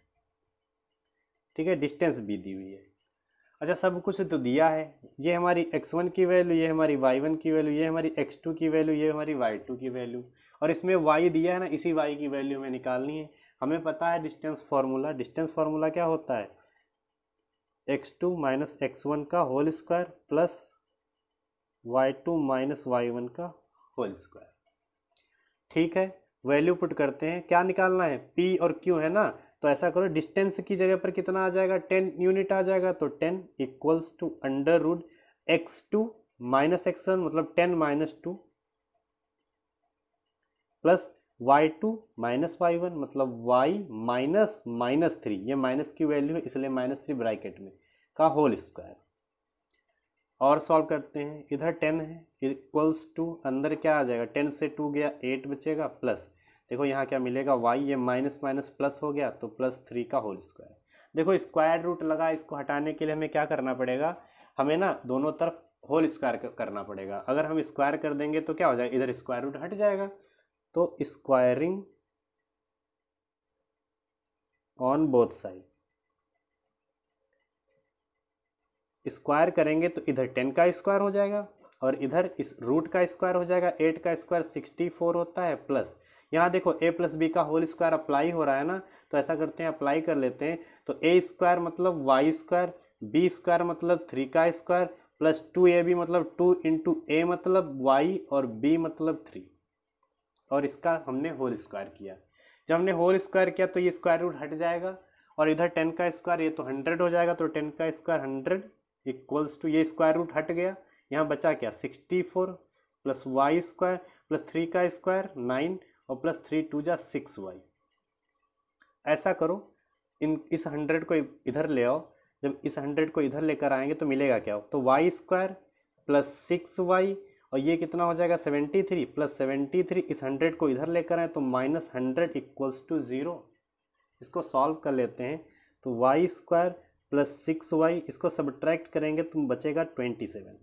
[SPEAKER 1] ठीक है, डिस्टेंस भी दी हुई है। अच्छा, सब कुछ तो दिया है, ये हमारी x1 की वैल्यू, ये हमारी y1 की वैल्यू, ये हमारी x2 की वैल्यू, ये हमारी y2 की वैल्यू, और इसमें y दिया है ना, इसी y की वैल्यू हमें निकालनी है। हमें पता है डिस्टेंस फार्मूला, डिस्टेंस फार्मूला क्या होता है, x2 - x1 का whole square plus y2 - y1 का होल स्क्वायर। ठीक है, वैल्यू पुट करते हैं, क्या निकालना है, p और q है ना, तो ऐसा करो, डिस्टेंस की जगह पर कितना आ जाएगा, 10 यूनिट आ जाएगा, तो 10 इक्वल्स टू √x2 - x1 मतलब 10 - 2 प्लस y2 - y1 मतलब y -3, ये माइनस की वैल्यू है इसलिए -3 ब्रैकेट में का होल स्क्वायर। और सॉल्व करते हैं, इधर 10 है, इक्वल्स टू अंदर क्या आ जाएगा, 10 से 2 गया 8 बचेगा, प्लस देखो यहाँ क्या मिलेगा, y, ये माइनस माइनस प्लस हो गया तो +3 का होल स्क्वायर। देखो स्क्वायर रूट लगा, इसको हटाने के लिए हमें क्या करना पड़ेगा, हमें ना दोनों तरफ होल स्क्वायर करना पड़ेगा। अगर हम स्क्वायर कर देंगे तो क्या हो जाएगा, इधर स्क्वायर रूट हट जाएगा, तो squaring on both side, square करेंगे तो इधर 10 का स्क्वायर हो जाएगा और इधर इस रूट का स्क्वायर हो जाएगा। 8 का स्क्वायर 64 होता है, प्लस यहाँ देखो a + b का होल स्क्वायर अप्लाई हो रहा है ना, तो ऐसा करते हैं अप्लाई कर लेते हैं। तो a स्क्वायर मतलब y स्क्वायर, b स्क्वायर मतलब 3 का स्क्वायर, प्लस 2ab मतलब 2 × a मतलब y और b मतलब 3, और इसका हमने होल स्क्वायर किया। जब हमने होल स्क्वायर किया तो ये स्क्वायर रूट हट जाएगा और इधर 10 का स्क्वायर, ये तो 100 हो जाएगा, तो 10 का स्क्वायर 100 इक्वल्स टू, ये स्क्वायर रूट हट गया, यहाँ बचा क्या 64 प्लस y स्क्वायर प्लस 3 का स्क्वायर 9 और प्लस 3 × 2 = 6y। ऐसा करो, इस 100 को इधर ले आओ, जब इस 100 को इधर लेकर आएंगे तो मिलेगा क्या, तो y स्क्वायर प्लस 6y और ये कितना हो जाएगा 73 प्लस 73, इस 100 को इधर लेकर आए तो -100 इक्वल्स टू 0। इसको सॉल्व कर लेते हैं, तो y स्क्वायर प्लस 6y, इसको सब्ट्रैक्ट करेंगे तो बचेगा 27।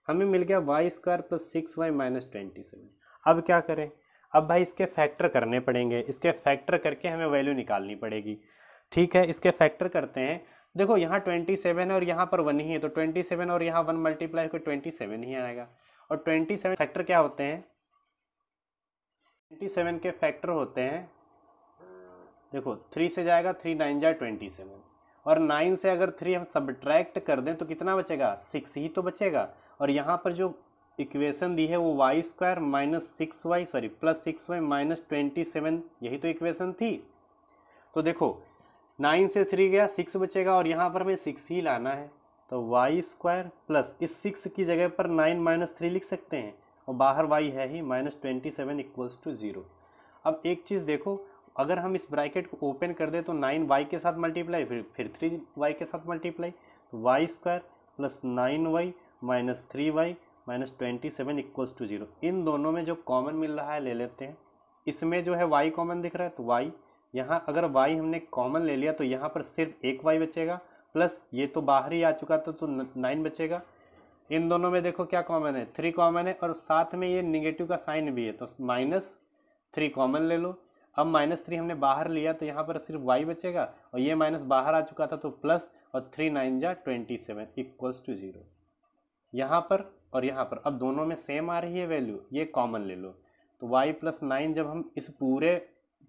[SPEAKER 1] हमें मिल गया y स्क्वायर प्लस 6y - 27। अब क्या करें, अब भाई इसके फैक्टर करने पड़ेंगे, इसके फैक्टर करके हमें वैल्यू निकालनी पड़ेगी। ठीक है, इसके फैक्टर करते हैं। देखो यहाँ 27 है और यहाँ पर 1 ही है, तो 27 और यहाँ 1 मल्टीप्लाई होकर 27 ही आएगा। और 27 फैक्टर क्या होते हैं, 27 के फैक्टर होते हैं, देखो 3 से जाएगा, 3 × 9 = 27, और 9 से अगर 3 हम सब्ट्रैक्ट कर दें तो कितना बचेगा, 6 ही तो बचेगा। और यहाँ पर जो इक्वेशन दी है वो y स्क्वायर प्लस 6y - 27, यही तो इक्वेशन थी। तो देखो 9 से 3 गया, 6 बचेगा और यहाँ पर हमें 6 ही लाना है, तो y स्क्वायर प्लस इस 6 की जगह पर 9 - 3 लिख सकते हैं, और बाहर y है ही -27 इक्वल्स टू 0। अब एक चीज़ देखो, अगर हम इस ब्रैकेट को ओपन कर दें तो 9y के साथ मल्टीप्लाई, फिर 3y के साथ मल्टीप्लाई, तो y square plus 9y minus 3y minus 27 equals to 0। इन दोनों में जो कॉमन मिल रहा है ले लेते हैं। इसमें जो है y कॉमन दिख रहा है तो y, यहाँ अगर y हमने कॉमन ले लिया तो यहाँ पर सिर्फ एक y बचेगा, प्लस ये तो बाहर ही आ चुका था तो 9 बचेगा। इन दोनों में देखो क्या कॉमन है, 3 कॉमन है, और साथ में ये निगेटिव का साइन भी है तो -3 कॉमन ले लो। अब -3 हमने बाहर लिया तो यहाँ पर सिर्फ y बचेगा, और ये माइनस बाहर आ चुका था तो प्लस, और 3 9 जा 27 इक्वल्स टू 0। यहाँ पर और यहाँ पर अब दोनों में सेम आ रही है वैल्यू, ये कॉमन ले लो। तो y प्लस 9 जब हम इस पूरे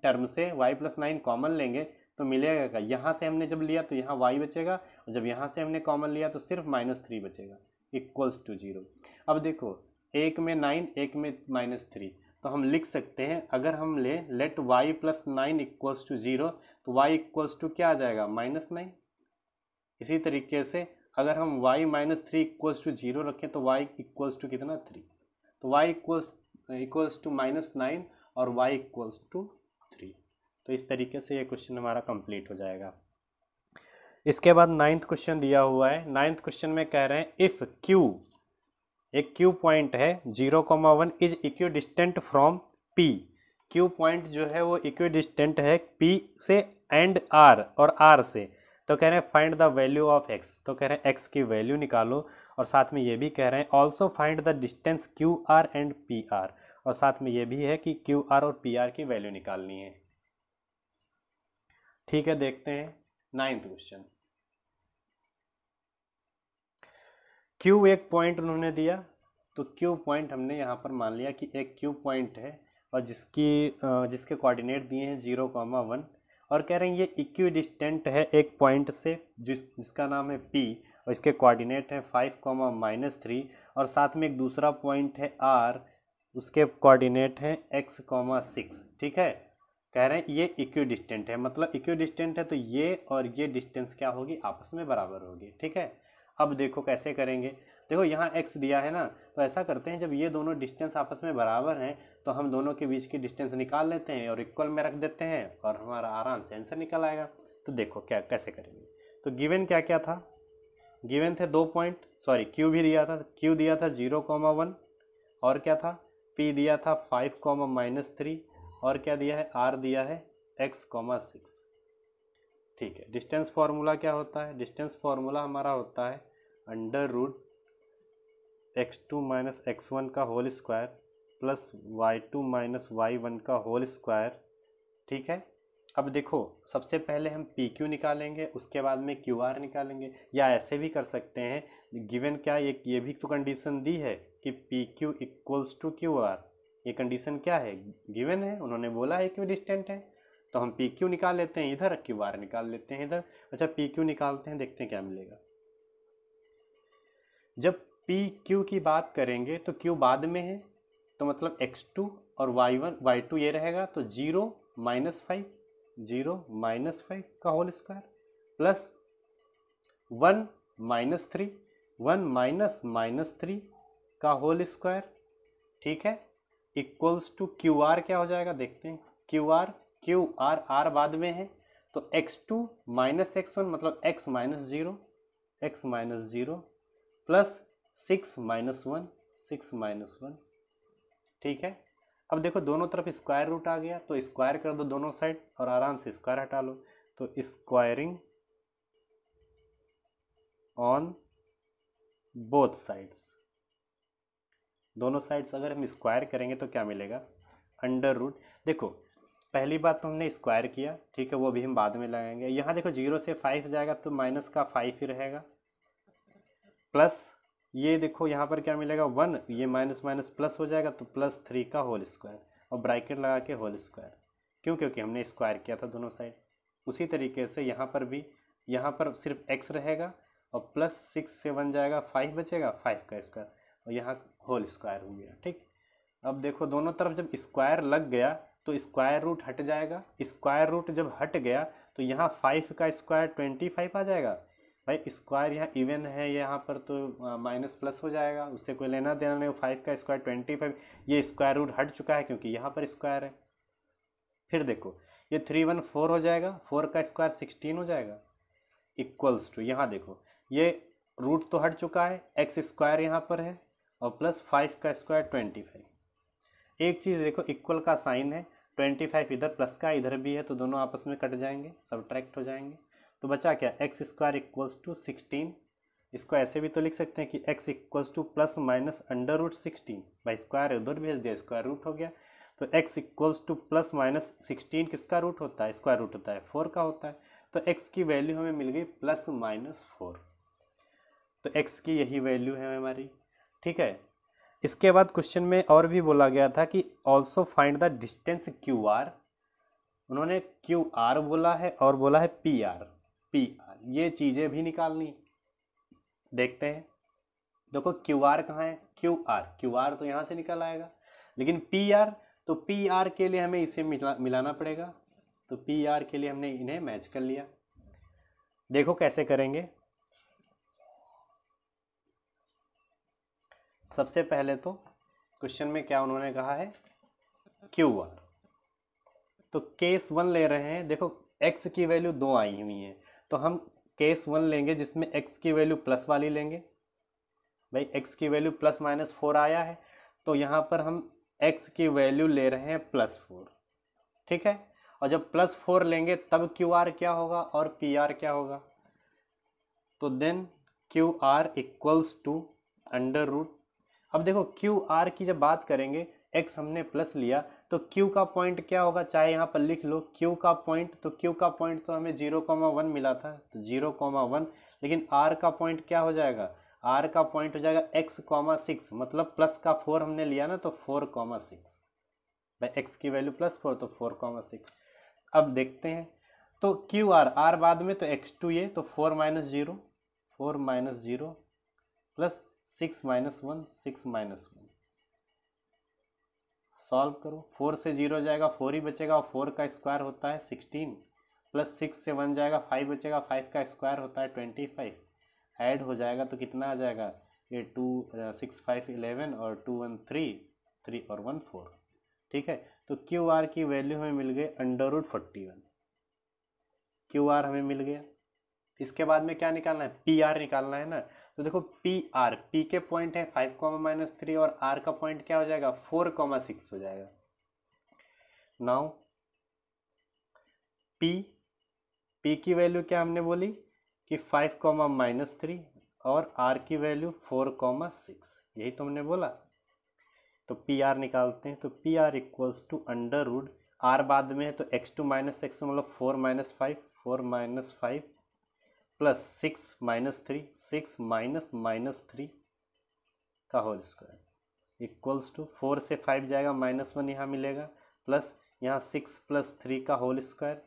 [SPEAKER 1] टर्म से y प्लस 9 कॉमन लेंगे तो मिलेगा क्या, यहाँ से हमने जब लिया तो यहाँ y बचेगा, और जब यहाँ से हमने कॉमन लिया तो सिर्फ -3 बचेगा इक्वल्स टू 0। अब देखो एक में 9 एक में -3, तो हम लिख सकते हैं अगर हम ले let y plus 9 equals to 0 तो y इक्वल्स टू क्या आ जाएगा -9। इसी तरीके से अगर हम y -3 इक्वल्स टू 0 रखें तो y इक्वल्स टू कितना 3, तो y इक्वल्स टू -9 और y इक्वल्स टू 3। तो इस तरीके से ये क्वेश्चन हमारा कंप्लीट हो जाएगा। इसके बाद 9th क्वेश्चन दिया हुआ है। 9th क्वेश्चन में कह रहे हैं इफ q, एक q पॉइंट है 0,1 is equidistant from p। q point जो है वो इक्विडिस्टेंट है p से एंड r और r से। तो कह रहे हैं find the value of x, तो कह रहे हैं x की वैल्यू निकालो, और साथ में ये भी कह रहे हैं also find the distance QR and PR, और साथ में ये भी है कि QR और PR की वैल्यू निकालनी है। ठीक है, देखते हैं 9th क्वेश्चन। Q एक पॉइंट उन्होंने दिया, तो Q पॉइंट हमने यहाँ पर मान लिया कि एक Q पॉइंट है और जिसके कोऑर्डिनेट दिए हैं 0,1, और कह रहे हैं ये इक्विडिस्टेंट है एक पॉइंट से जिसका नाम है P, और इसके कोऑर्डिनेट है 5, -3, और साथ में एक दूसरा पॉइंट है R, उसके कोऑर्डिनेट हैं x, 6। ठीक है, कह रहे हैं ये इक्विडिस्टेंट है, मतलब इक्विडिस्टेंट है तो ये और ये डिस्टेंस क्या होगी, आपस में बराबर होगी। ठीक है, अब देखो कैसे करेंगे। देखो यहाँ x दिया है ना, तो ऐसा करते हैं जब ये दोनों डिस्टेंस आपस में बराबर हैं तो हम दोनों के बीच की डिस्टेंस निकाल लेते हैं और इक्वल में रख देते हैं और हमारा आराम से आंसर निकल आएगा। तो देखो क्या कैसे करेंगे। तो गिवन क्या क्या था, गिवन थे 2 पॉइंट, सॉरी Q भी दिया था, Q दिया था 0,1, और क्या था P दिया था 5, -3, और क्या दिया है R दिया है x, 6। ठीक है, डिस्टेंस फार्मूला क्या होता है, डिस्टेंस फार्मूला हमारा होता है √x2 - x1 का whole square plus y2 - y1 का होल स्क्वायर। ठीक है, अब देखो सबसे पहले हम PQ निकालेंगे, उसके बाद में QR निकालेंगे, या ऐसे भी कर सकते हैं गिवन क्या ये भी तो कंडीशन दी है कि PQ इक्वल्स टू QR। ये कंडीशन क्या है, गिवन है, उन्होंने बोला है इक्विडिस्टेंट है, तो हम PQ निकाल लेते हैं इधर, QR निकाल लेते हैं इधर। अच्छा PQ निकालते हैं, देखते हैं क्या मिलेगा। जब PQ की बात करेंगे तो Q बाद में है, तो मतलब x2 और y2 ये रहेगा, तो 0 -5 का होल स्क्वायर प्लस 1 -3 -3 का होल स्क्वायर। ठीक है, इक्वल्स टू QR क्या हो जाएगा, देखते हैं। QR R बाद में है, तो x2 - x1 मतलब x -0 प्लस 6 -1। ठीक है, अब देखो दोनों तरफ स्क्वायर रूट आ गया, तो स्क्वायर कर दो दोनों साइड और आराम से स्क्वायर हटा लो। तो स्क्वायरिंग ऑन बोथ साइड्स, दोनों साइड्स अगर हम स्क्वायर करेंगे तो क्या मिलेगा, √। देखो पहली बात तो हमने स्क्वायर किया, ठीक है, वो भी हम बाद में लगाएंगे। यहाँ देखो 0 से 5 जाएगा तो माइनस का 5 ही रहेगा, प्लस ये देखो यहाँ पर क्या मिलेगा 1, ये माइनस प्लस हो जाएगा तो +3 का होल स्क्वायर, और ब्रैकेट लगा के होल स्क्वायर, क्यों, क्योंकि हमने स्क्वायर किया था दोनों साइड। उसी तरीके से यहाँ पर भी, यहाँ पर सिर्फ x रहेगा और प्लस 6 से 1 जाएगा 5 बचेगा, 5 का स्क्वायर, और यहाँ होल स्क्वायर हो गया। ठीक, अब देखो दोनों तरफ जब स्क्वायर लग गया तो स्क्वायर रूट हट जाएगा, स्क्वायर रूट जब हट गया तो यहाँ 5 का स्क्वायर 25 आ जाएगा। भाई स्क्वायर यहाँ इवन है, यहाँ पर तो माइनस प्लस हो जाएगा, उससे कोई लेना देना नहीं। 5 का स्क्वायर 25, ये स्क्वायर रूट हट चुका है क्योंकि यहाँ पर स्क्वायर है। फिर देखो ये 3 1 4 हो जाएगा, 4 का स्क्वायर 16 हो जाएगा, इक्वल्स टू यहाँ देखो ये रूट तो हट चुका है, एक्स स्क्वायर यहाँ पर है और प्लस 5 का स्क्वायर 25। एक चीज़ देखो, इक्वल का साइन है, 25 इधर प्लस का इधर भी है तो दोनों आपस में कट जाएंगे, सब्ट्रैक्ट हो जाएंगे। तो बचा क्या, एक्स स्क्वायर इक्वल्स टू 16। इसको ऐसे भी तो लिख सकते हैं कि x equals to plus minus under root 16, भाई स्क्वायर उधर भेज दिया, स्क्वायर रूट हो गया। तो x equals to plus minus 16 किसका रूट होता है, स्क्वायर रूट होता है, 4 का होता है। तो एक्स की वैल्यू हमें मिल गई प्लस माइनस 4। तो एक्स की यही वैल्यू है हमारी, ठीक है। इसके बाद क्वेश्चन में और भी बोला गया था कि also find the distance Q R. उन्होंने क्यू आर बोला है और बोला है पी आर। ये चीज़ें भी निकालनी, देखते हैं। देखो क्यू आर कहाँ है, क्यू आर तो यहाँ से निकल आएगा, लेकिन पी आर, तो पी आर के लिए हमें इसे मिलाना पड़ेगा। तो पी आर के लिए हमने इन्हें मैच कर लिया। देखो कैसे करेंगे। सबसे पहले तो क्वेश्चन में क्या उन्होंने कहा है, क्यू आर। तो केस 1 ले रहे हैं। देखो x की वैल्यू 2 आई हुई है, तो हम केस 1 लेंगे जिसमें x की वैल्यू प्लस वाली लेंगे। भाई x की वैल्यू प्लस माइनस 4 आया है, तो यहाँ पर हम x की वैल्यू ले रहे हैं प्लस 4, ठीक है। और जब प्लस 4 लेंगे तब क्यू आर क्या होगा और पी आर क्या होगा। तो then Q R equals to under root. अब देखो क्यू आर की जब बात करेंगे, x हमने प्लस लिया तो q का पॉइंट क्या होगा, चाहे यहाँ पर लिख लो q का पॉइंट। तो q का पॉइंट तो हमें 0,1 मिला था, तो 0,1। लेकिन r का पॉइंट क्या हो जाएगा, r का पॉइंट हो जाएगा x,6, मतलब प्लस का 4 हमने लिया ना, तो 4,6। भाई x की वैल्यू प्लस 4 तो 4,6। अब देखते हैं, तो क्यू आर, आर बाद में, तो x2 ये, तो 4 minus 0 plus 6 minus 1 6 minus 1। Solve करो, 4 से 0 जाएगा, 4 ही बचेगा, और 4 का स्क्वायर होता है 16, प्लस 6 से 1 जाएगा, 5 बचेगा, 5 का स्क्वायर होता है 25। ऐड हो जाएगा तो कितना आ जाएगा, ये 2 6 5 11 और 2 1 3 और 1 4, ठीक है। तो क्यू आर की वैल्यू हमें मिल गई अंडर रूट 41। क्यू आर हमें मिल गया। इसके बाद में क्या निकालना है, पी आर निकालना है ना। तो देखो पी आर, पी के पॉइंट है 5,-3 और आर का पॉइंट क्या हो जाएगा 4,6 हो जाएगा। नाउ पी की वैल्यू क्या हमने बोली कि 5,-3 और आर की वैल्यू 4,6, यही तो हमने बोला। तो पी आर निकालते हैं। तो P R equals to under root, R बाद में है तो x2 माइनस x मतलब 4 माइनस 5 प्लस 6 माइनस 3 6 माइनस 3 का होल स्क्वायर इक्वल्स टू 4 से 5 जाएगा, -1 यहाँ मिलेगा, प्लस यहाँ 6 प्लस 3 का whole square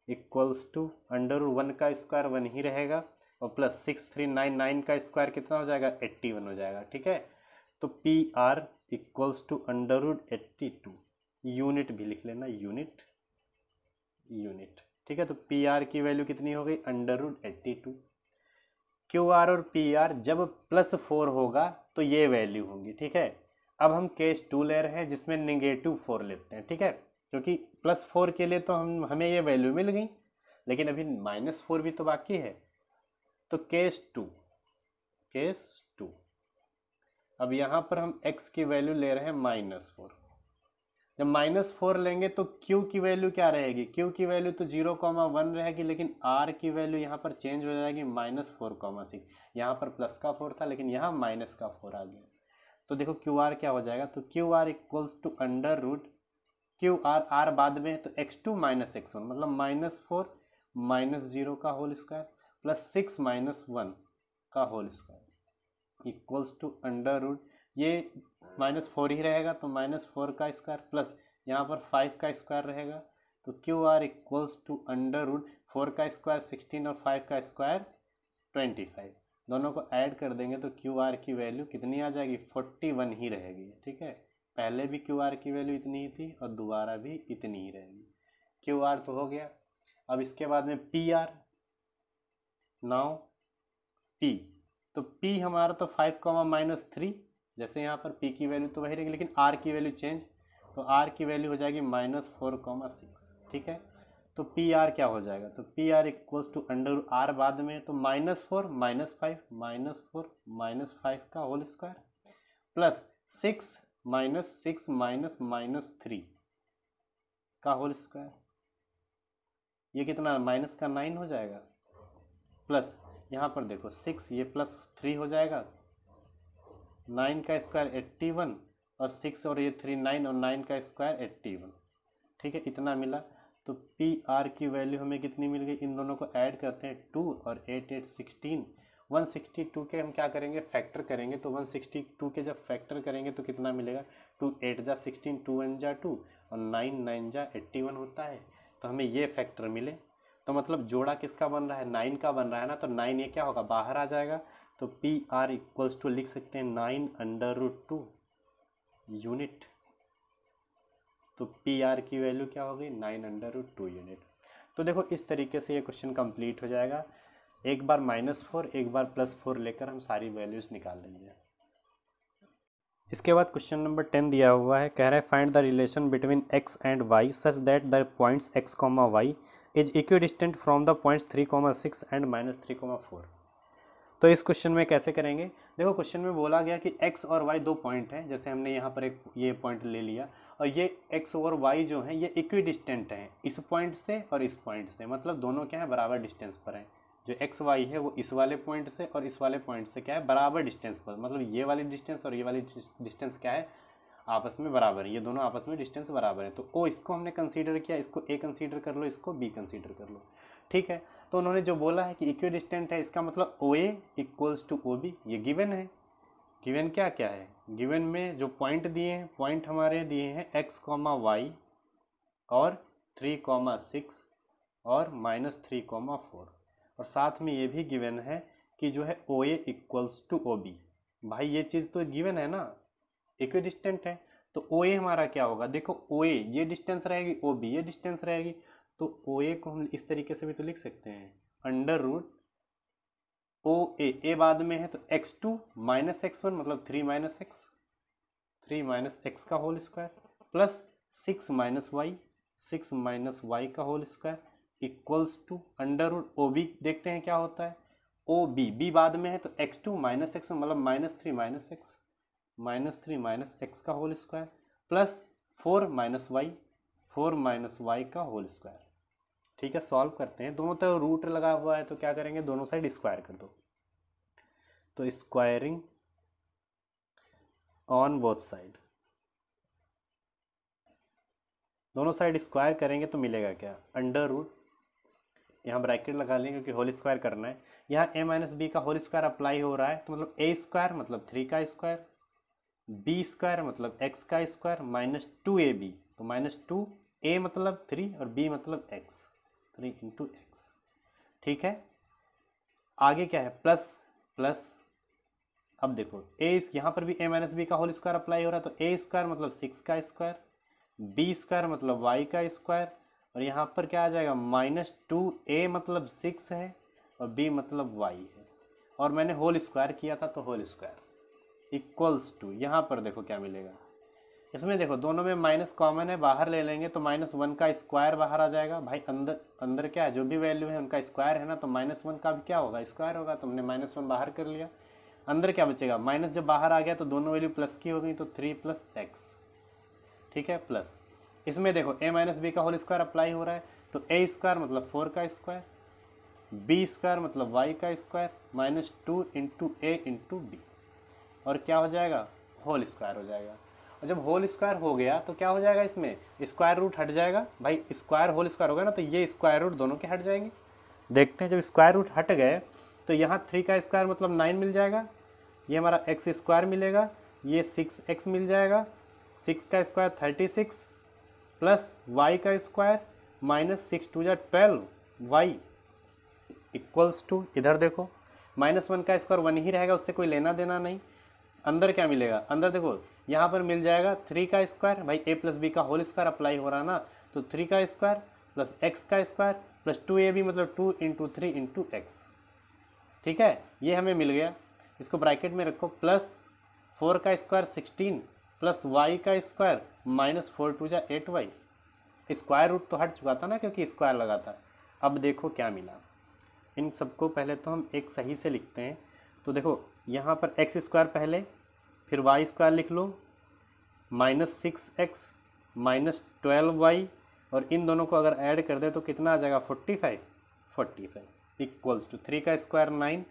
[SPEAKER 1] equals to under root 1 का स्क्वायर 1 ही रहेगा, और प्लस 6 3 9 9 का स्क्वायर कितना हो जाएगा 81 हो जाएगा, ठीक है। तो P R equals to under root 82, unit भी लिख लेना, यूनिट, ठीक है। तो पी आर की वैल्यू कितनी हो गई अंडर रूट 82। क्यू आर और पी आर जब +4 होगा तो ये वैल्यू होंगी, ठीक है। अब हम केस 2 ले रहे हैं जिसमें -4 लेते हैं, ठीक है, क्योंकि +4 के लिए तो हमें ये वैल्यू मिल गई, लेकिन अभी -4 भी तो बाकी है। तो केस 2, अब यहाँ पर हम x की वैल्यू ले रहे हैं -4। जब -4 लेंगे तो q की वैल्यू क्या रहेगी, q की वैल्यू तो 0,1 रहेगी, लेकिन r की वैल्यू यहाँ पर चेंज हो जाएगी -4,6। यहाँ पर प्लस का 4 था लेकिन यहाँ माइनस का 4 आ गया। तो देखो क्यू आर क्या हो जाएगा, तो Q R equals to under root Q R, R बाद में है तो x2 माइनस x1 मतलब -4 -0 का होल स्क्वायर प्लस 6 -1 का whole square equals to under root, ये -4 ही रहेगा तो -4 का स्क्वायर प्लस यहाँ पर 5 का स्क्वायर रहेगा। तो Q R equals to under root 4 का स्क्वायर 16 और 5 का स्क्वायर 25, दोनों को ऐड कर देंगे तो क्यू आर की वैल्यू कितनी आ जाएगी 41 ही रहेगी, ठीक है। पहले भी क्यू आर की वैल्यू इतनी ही थी और दोबारा भी इतनी ही रहेगी। क्यू आर तो हो गया। अब इसके बाद में पी आर, नाउ पी, तो p हमारा तो 5,-3, जैसे यहाँ पर p की वैल्यू तो वही रहेगी, लेकिन r की वैल्यू चेंज, तो r की वैल्यू हो जाएगी -4,6, ठीक है। तो पी आर क्या हो जाएगा, तो P R equals to under R बाद में, तो -4 -5 -4 -5 का होल स्क्वायर प्लस 6 -6 -3 का होल स्क्वायर, ये कितना माइनस का 9 हो जाएगा, प्लस यहाँ पर देखो 6 ये प्लस 3 हो जाएगा, 9 का स्क्वायर 81 और 6 और ये 3 9 और 9 का स्क्वायर 81, ठीक है इतना मिला। तो पी आर की वैल्यू हमें कितनी मिल गई, इन दोनों को ऐड करते हैं 2 और 8 8 16, 162 के हम क्या करेंगे फैक्टर करेंगे, तो 162 के जब फैक्टर करेंगे तो कितना मिलेगा, 2 8 जा 16, 2 1 जा 2 और 9 9 जा 81 होता है, तो हमें ये फैक्टर मिले। तो मतलब जोड़ा किसका बन रहा है, 9 का बन रहा है ना, तो 9 ये क्या होगा बाहर आ जाएगा, तो पी आर इक्वल्स टू लिख सकते हैं 9/√2 यूनिट, तो पी आर की वैल्यू क्या हो गई 9/√2 यूनिट। तो देखो इस तरीके से ये क्वेश्चन कंप्लीट हो जाएगा, एक बार -4 एक बार +4 लेकर हम सारी वैल्यूज निकाल लेंगे। इसके बाद क्वेश्चन नंबर 10 दिया हुआ है, कह रहा है find the relation between x and y such that the points x, y is equidistant from the points 3, 6 and -3, 4। तो इस क्वेश्चन में कैसे करेंगे, देखो क्वेश्चन में बोला गया कि x और y दो पॉइंट हैं, जैसे हमने यहाँ पर एक ये पॉइंट ले लिया और ये x और y जो हैं ये इक्विडिस्टेंट हैं इस पॉइंट से और इस पॉइंट से, मतलब दोनों क्या है बराबर डिस्टेंस पर हैं। जो एक्स वाई है वो इस वाले पॉइंट से और इस वाले पॉइंट से क्या है बराबर डिस्टेंस पर, मतलब ये वाली डिस्टेंस और ये वाली डिस्टेंस क्या है आपस में बराबर है, ये दोनों आपस में डिस्टेंस बराबर है। तो ओ इसको हमने कंसीडर किया, इसको ए कंसीडर कर लो, इसको बी कंसीडर कर लो, ठीक है। तो उन्होंने जो बोला है कि इक्विडिस्टेंट है, इसका मतलब ओ ए इक्वल्स टू ओ बी, ये गिवन है। गिवन क्या क्या है, गिवन में जो पॉइंट दिए हैं, पॉइंट हमारे दिए हैं x, y और 3, 6 और -3, 4 और साथ में ये भी गिवन है कि जो है ओ ए इक्वल्स टू ओ बी। भाई ये चीज़ तो गिवन है ना, इक्विडिस्टेंट है, तो ओ ए हमारा क्या होगा, देखो ओ ए ये डिस्टेंस रहेगी, ओ बी ये डिस्टेंस रहेगी, तो ओ ए को हम इस तरीके से भी तो लिख सकते हैं √, ओ ए बाद में है तो x2 -x1 मतलब 3 x का होल स्क्वायर प्लस 6 y का होल स्क्वायर इक्वल्स टू √ओ बी, देखते हैं क्या होता है, ओ बी बाद में है तो x2 -x1 मतलब -3 x का होल स्क्वायर प्लस 4 y का होल स्क्वायर, ठीक है। सॉल्व करते हैं, दोनों तरफ रूट लगा हुआ है तो क्या करेंगे दोनों साइड स्क्वायर कर दो, तो स्क्वायरिंग ऑन बोथ साइड, दोनों साइड स्क्वायर करेंगे तो मिलेगा क्या √, यहाँ ब्रैकेट लगा लेंगे क्योंकि होल स्क्वायर करना है, यहाँ a - b का होल स्क्वायर अप्लाई हो रहा है तो मतलब a स्क्वायर मतलब 3 का स्क्वायर, b स्क्वायर मतलब x का स्क्वायर -2ab, तो -2a मतलब 3 और b मतलब x, 3 × x, ठीक है। आगे क्या है प्लस, अब देखो यहाँ पर भी a - b का होल स्क्वायर अप्लाई हो रहा है तो a स्क्वायर मतलब 6 का स्क्वायर, b स्क्वायर मतलब y का स्क्वायर और यहाँ पर क्या आ जाएगा -2a मतलब 6 है और b मतलब y है, और मैंने होल स्क्वायर किया था तो होल स्क्वायर इक्वल्स टू, यहाँ पर देखो क्या मिलेगा, इसमें देखो दोनों में माइनस कॉमन है, बाहर ले लेंगे तो -1 का स्क्वायर बाहर आ जाएगा। भाई अंदर क्या है जो भी वैल्यू है उनका स्क्वायर है ना, तो -1 का भी क्या होगा स्क्वायर होगा, तो हमने -1 बाहर कर लिया, अंदर क्या बचेगा माइनस, जब बाहर आ गया तो दोनों वैल्यू प्लस की हो गई तो 3 + x, ठीक है प्लस, इसमें देखो a - b का होल स्क्वायर अप्लाई हो रहा है तो a स्क्वायर मतलब 4 का स्क्वायर, b स्क्वायर मतलब y का स्क्वायर -2 × a × b, और क्या हो जाएगा होल स्क्वायर हो जाएगा। और जब होल स्क्वायर हो गया तो क्या हो जाएगा, इसमें स्क्वायर रूट हट जाएगा, भाई स्क्वायर होल स्क्वायर होगा ना तो ये स्क्वायर रूट दोनों के हट जाएंगे। देखते हैं जब स्क्वायर रूट हट गए तो यहाँ 3 का स्क्वायर मतलब 9 मिल जाएगा, ये हमारा x स्क्वायर मिलेगा, ये 6x मिल जाएगा, 6 का स्क्वायर 36 प्लस y का स्क्वायर -6 × 2 = 12 y इक्वल्स टू, इधर देखो -1 का स्क्वायर 1 ही रहेगा, उससे कोई लेना देना नहीं। अंदर क्या मिलेगा, अंदर देखो यहाँ पर मिल जाएगा 3 का स्क्वायर, भाई a + b का होल स्क्वायर अप्लाई हो रहा है ना, तो 3 का स्क्वायर प्लस x का स्क्वायर प्लस 2ab मतलब 2 × 3 × x, ठीक है ये हमें मिल गया। इसको ब्रैकेट में रखो, प्लस 4 का स्क्वायर 16 प्लस y का स्क्वायर -4 × 2 = 8y स्क्वायर रूट तो हट चुका था ना क्योंकि स्क्वायर लगा था। अब देखो क्या मिला, इन सबको पहले तो हम एक सही से लिखते हैं। तो देखो यहाँ पर एक्स स्क्वायर पहले, फिर वाई स्क्वायर लिख लो, -6x माइनस 12y, और इन दोनों को अगर ऐड कर दे तो कितना आ जाएगा 45 इक्वल्स टू 3 का square 9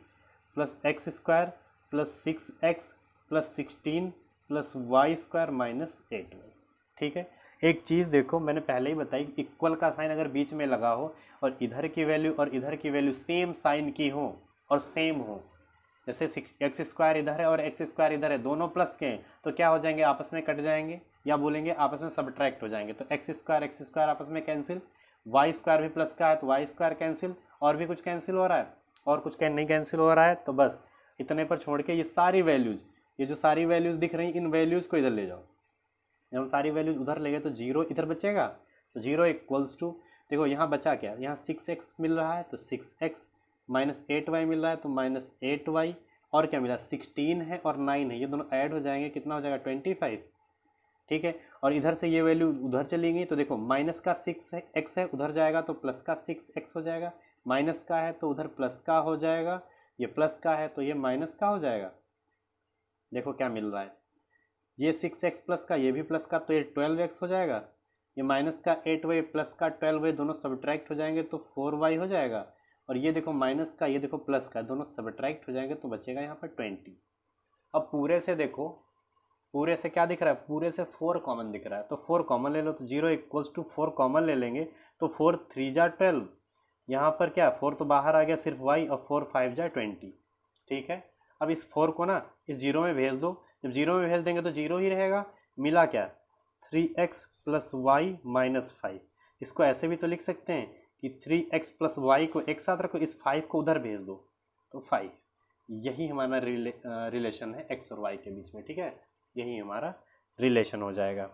[SPEAKER 1] plus x square plus 6x plus 16 plus y square -8y। ठीक है, एक चीज़ देखो मैंने पहले ही बताई, इक्वल का साइन अगर बीच में लगा हो और इधर की वैल्यू और इधर की वैल्यू सेम साइन की हो और सेम हो, जैसे एक्स स्क्वायर इधर है और एक्स स्क्वायर इधर है, दोनों प्लस के हैं, तो क्या हो जाएंगे, आपस में कट जाएंगे, या बोलेंगे आपस में सब्ट्रैक्ट हो जाएंगे। तो एक्स स्क्वायर आपस में कैंसिल, वाई स्क्वायर भी प्लस का है तो वाई स्क्वायर कैंसिल, और भी कुछ कैंसिल हो रहा है और कुछ नहीं कैंसिल हो रहा है, तो बस इतने पर छोड़ के ये सारी वैल्यूज़, ये जो सारी वैल्यूज़ दिख रही इन वैल्यूज़ को इधर ले जाओ। जब हम सारी वैल्यूज उधर ले गए तो 0 इधर बचेगा, तो 0 इक्वल्स टू, देखो यहाँ बचा क्या, यहाँ 6x मिल रहा है तो 6x माइनस 8y मिल रहा है तो -8y, और क्या मिला 16 है और 9 है, ये दोनों ऐड हो जाएंगे, कितना हो जाएगा 25। ठीक है, और इधर से ये वैल्यू उधर चली गई तो देखो माइनस का 6x है उधर जाएगा तो प्लस का 6x हो जाएगा, माइनस का है तो उधर प्लस का हो जाएगा, ये प्लस का है तो ये माइनस का हो जाएगा। देखो क्या मिल रहा है, ये 6x प्लस का, ये भी प्लस का, तो ये 12x हो जाएगा, ये माइनस का 8y प्लस का 12y दोनों सब्ट्रैक्ट हो जाएंगे तो 4y हो जाएगा, और ये देखो माइनस का, ये देखो प्लस का, दोनों सब्ट्रैक्ट हो जाएंगे तो बचेगा यहाँ पर 20। अब पूरे से देखो, पूरे से क्या दिख रहा है, पूरे से 4 कॉमन दिख रहा है, तो 4 कॉमन ले लो, तो 0 इक्वल्स टू 4 कॉमन ले लेंगे तो 4 3 जा 12, यहाँ पर क्या 4 तो बाहर आ गया सिर्फ y, और 4 5 जा 20। ठीक है, अब इस 4 को ना इस 0 में भेज दो, जब 0 में भेज देंगे तो 0 ही रहेगा, मिला क्या 3x प्लस वाई माइनस 5। इसको ऐसे भी तो लिख सकते हैं कि 3x प्लस वाई को एक साथ रखो, इस 5 को उधर भेज दो तो 5। यही हमारा रिलेशन है x और y के बीच में। ठीक है, यही हमारा रिलेशन हो जाएगा।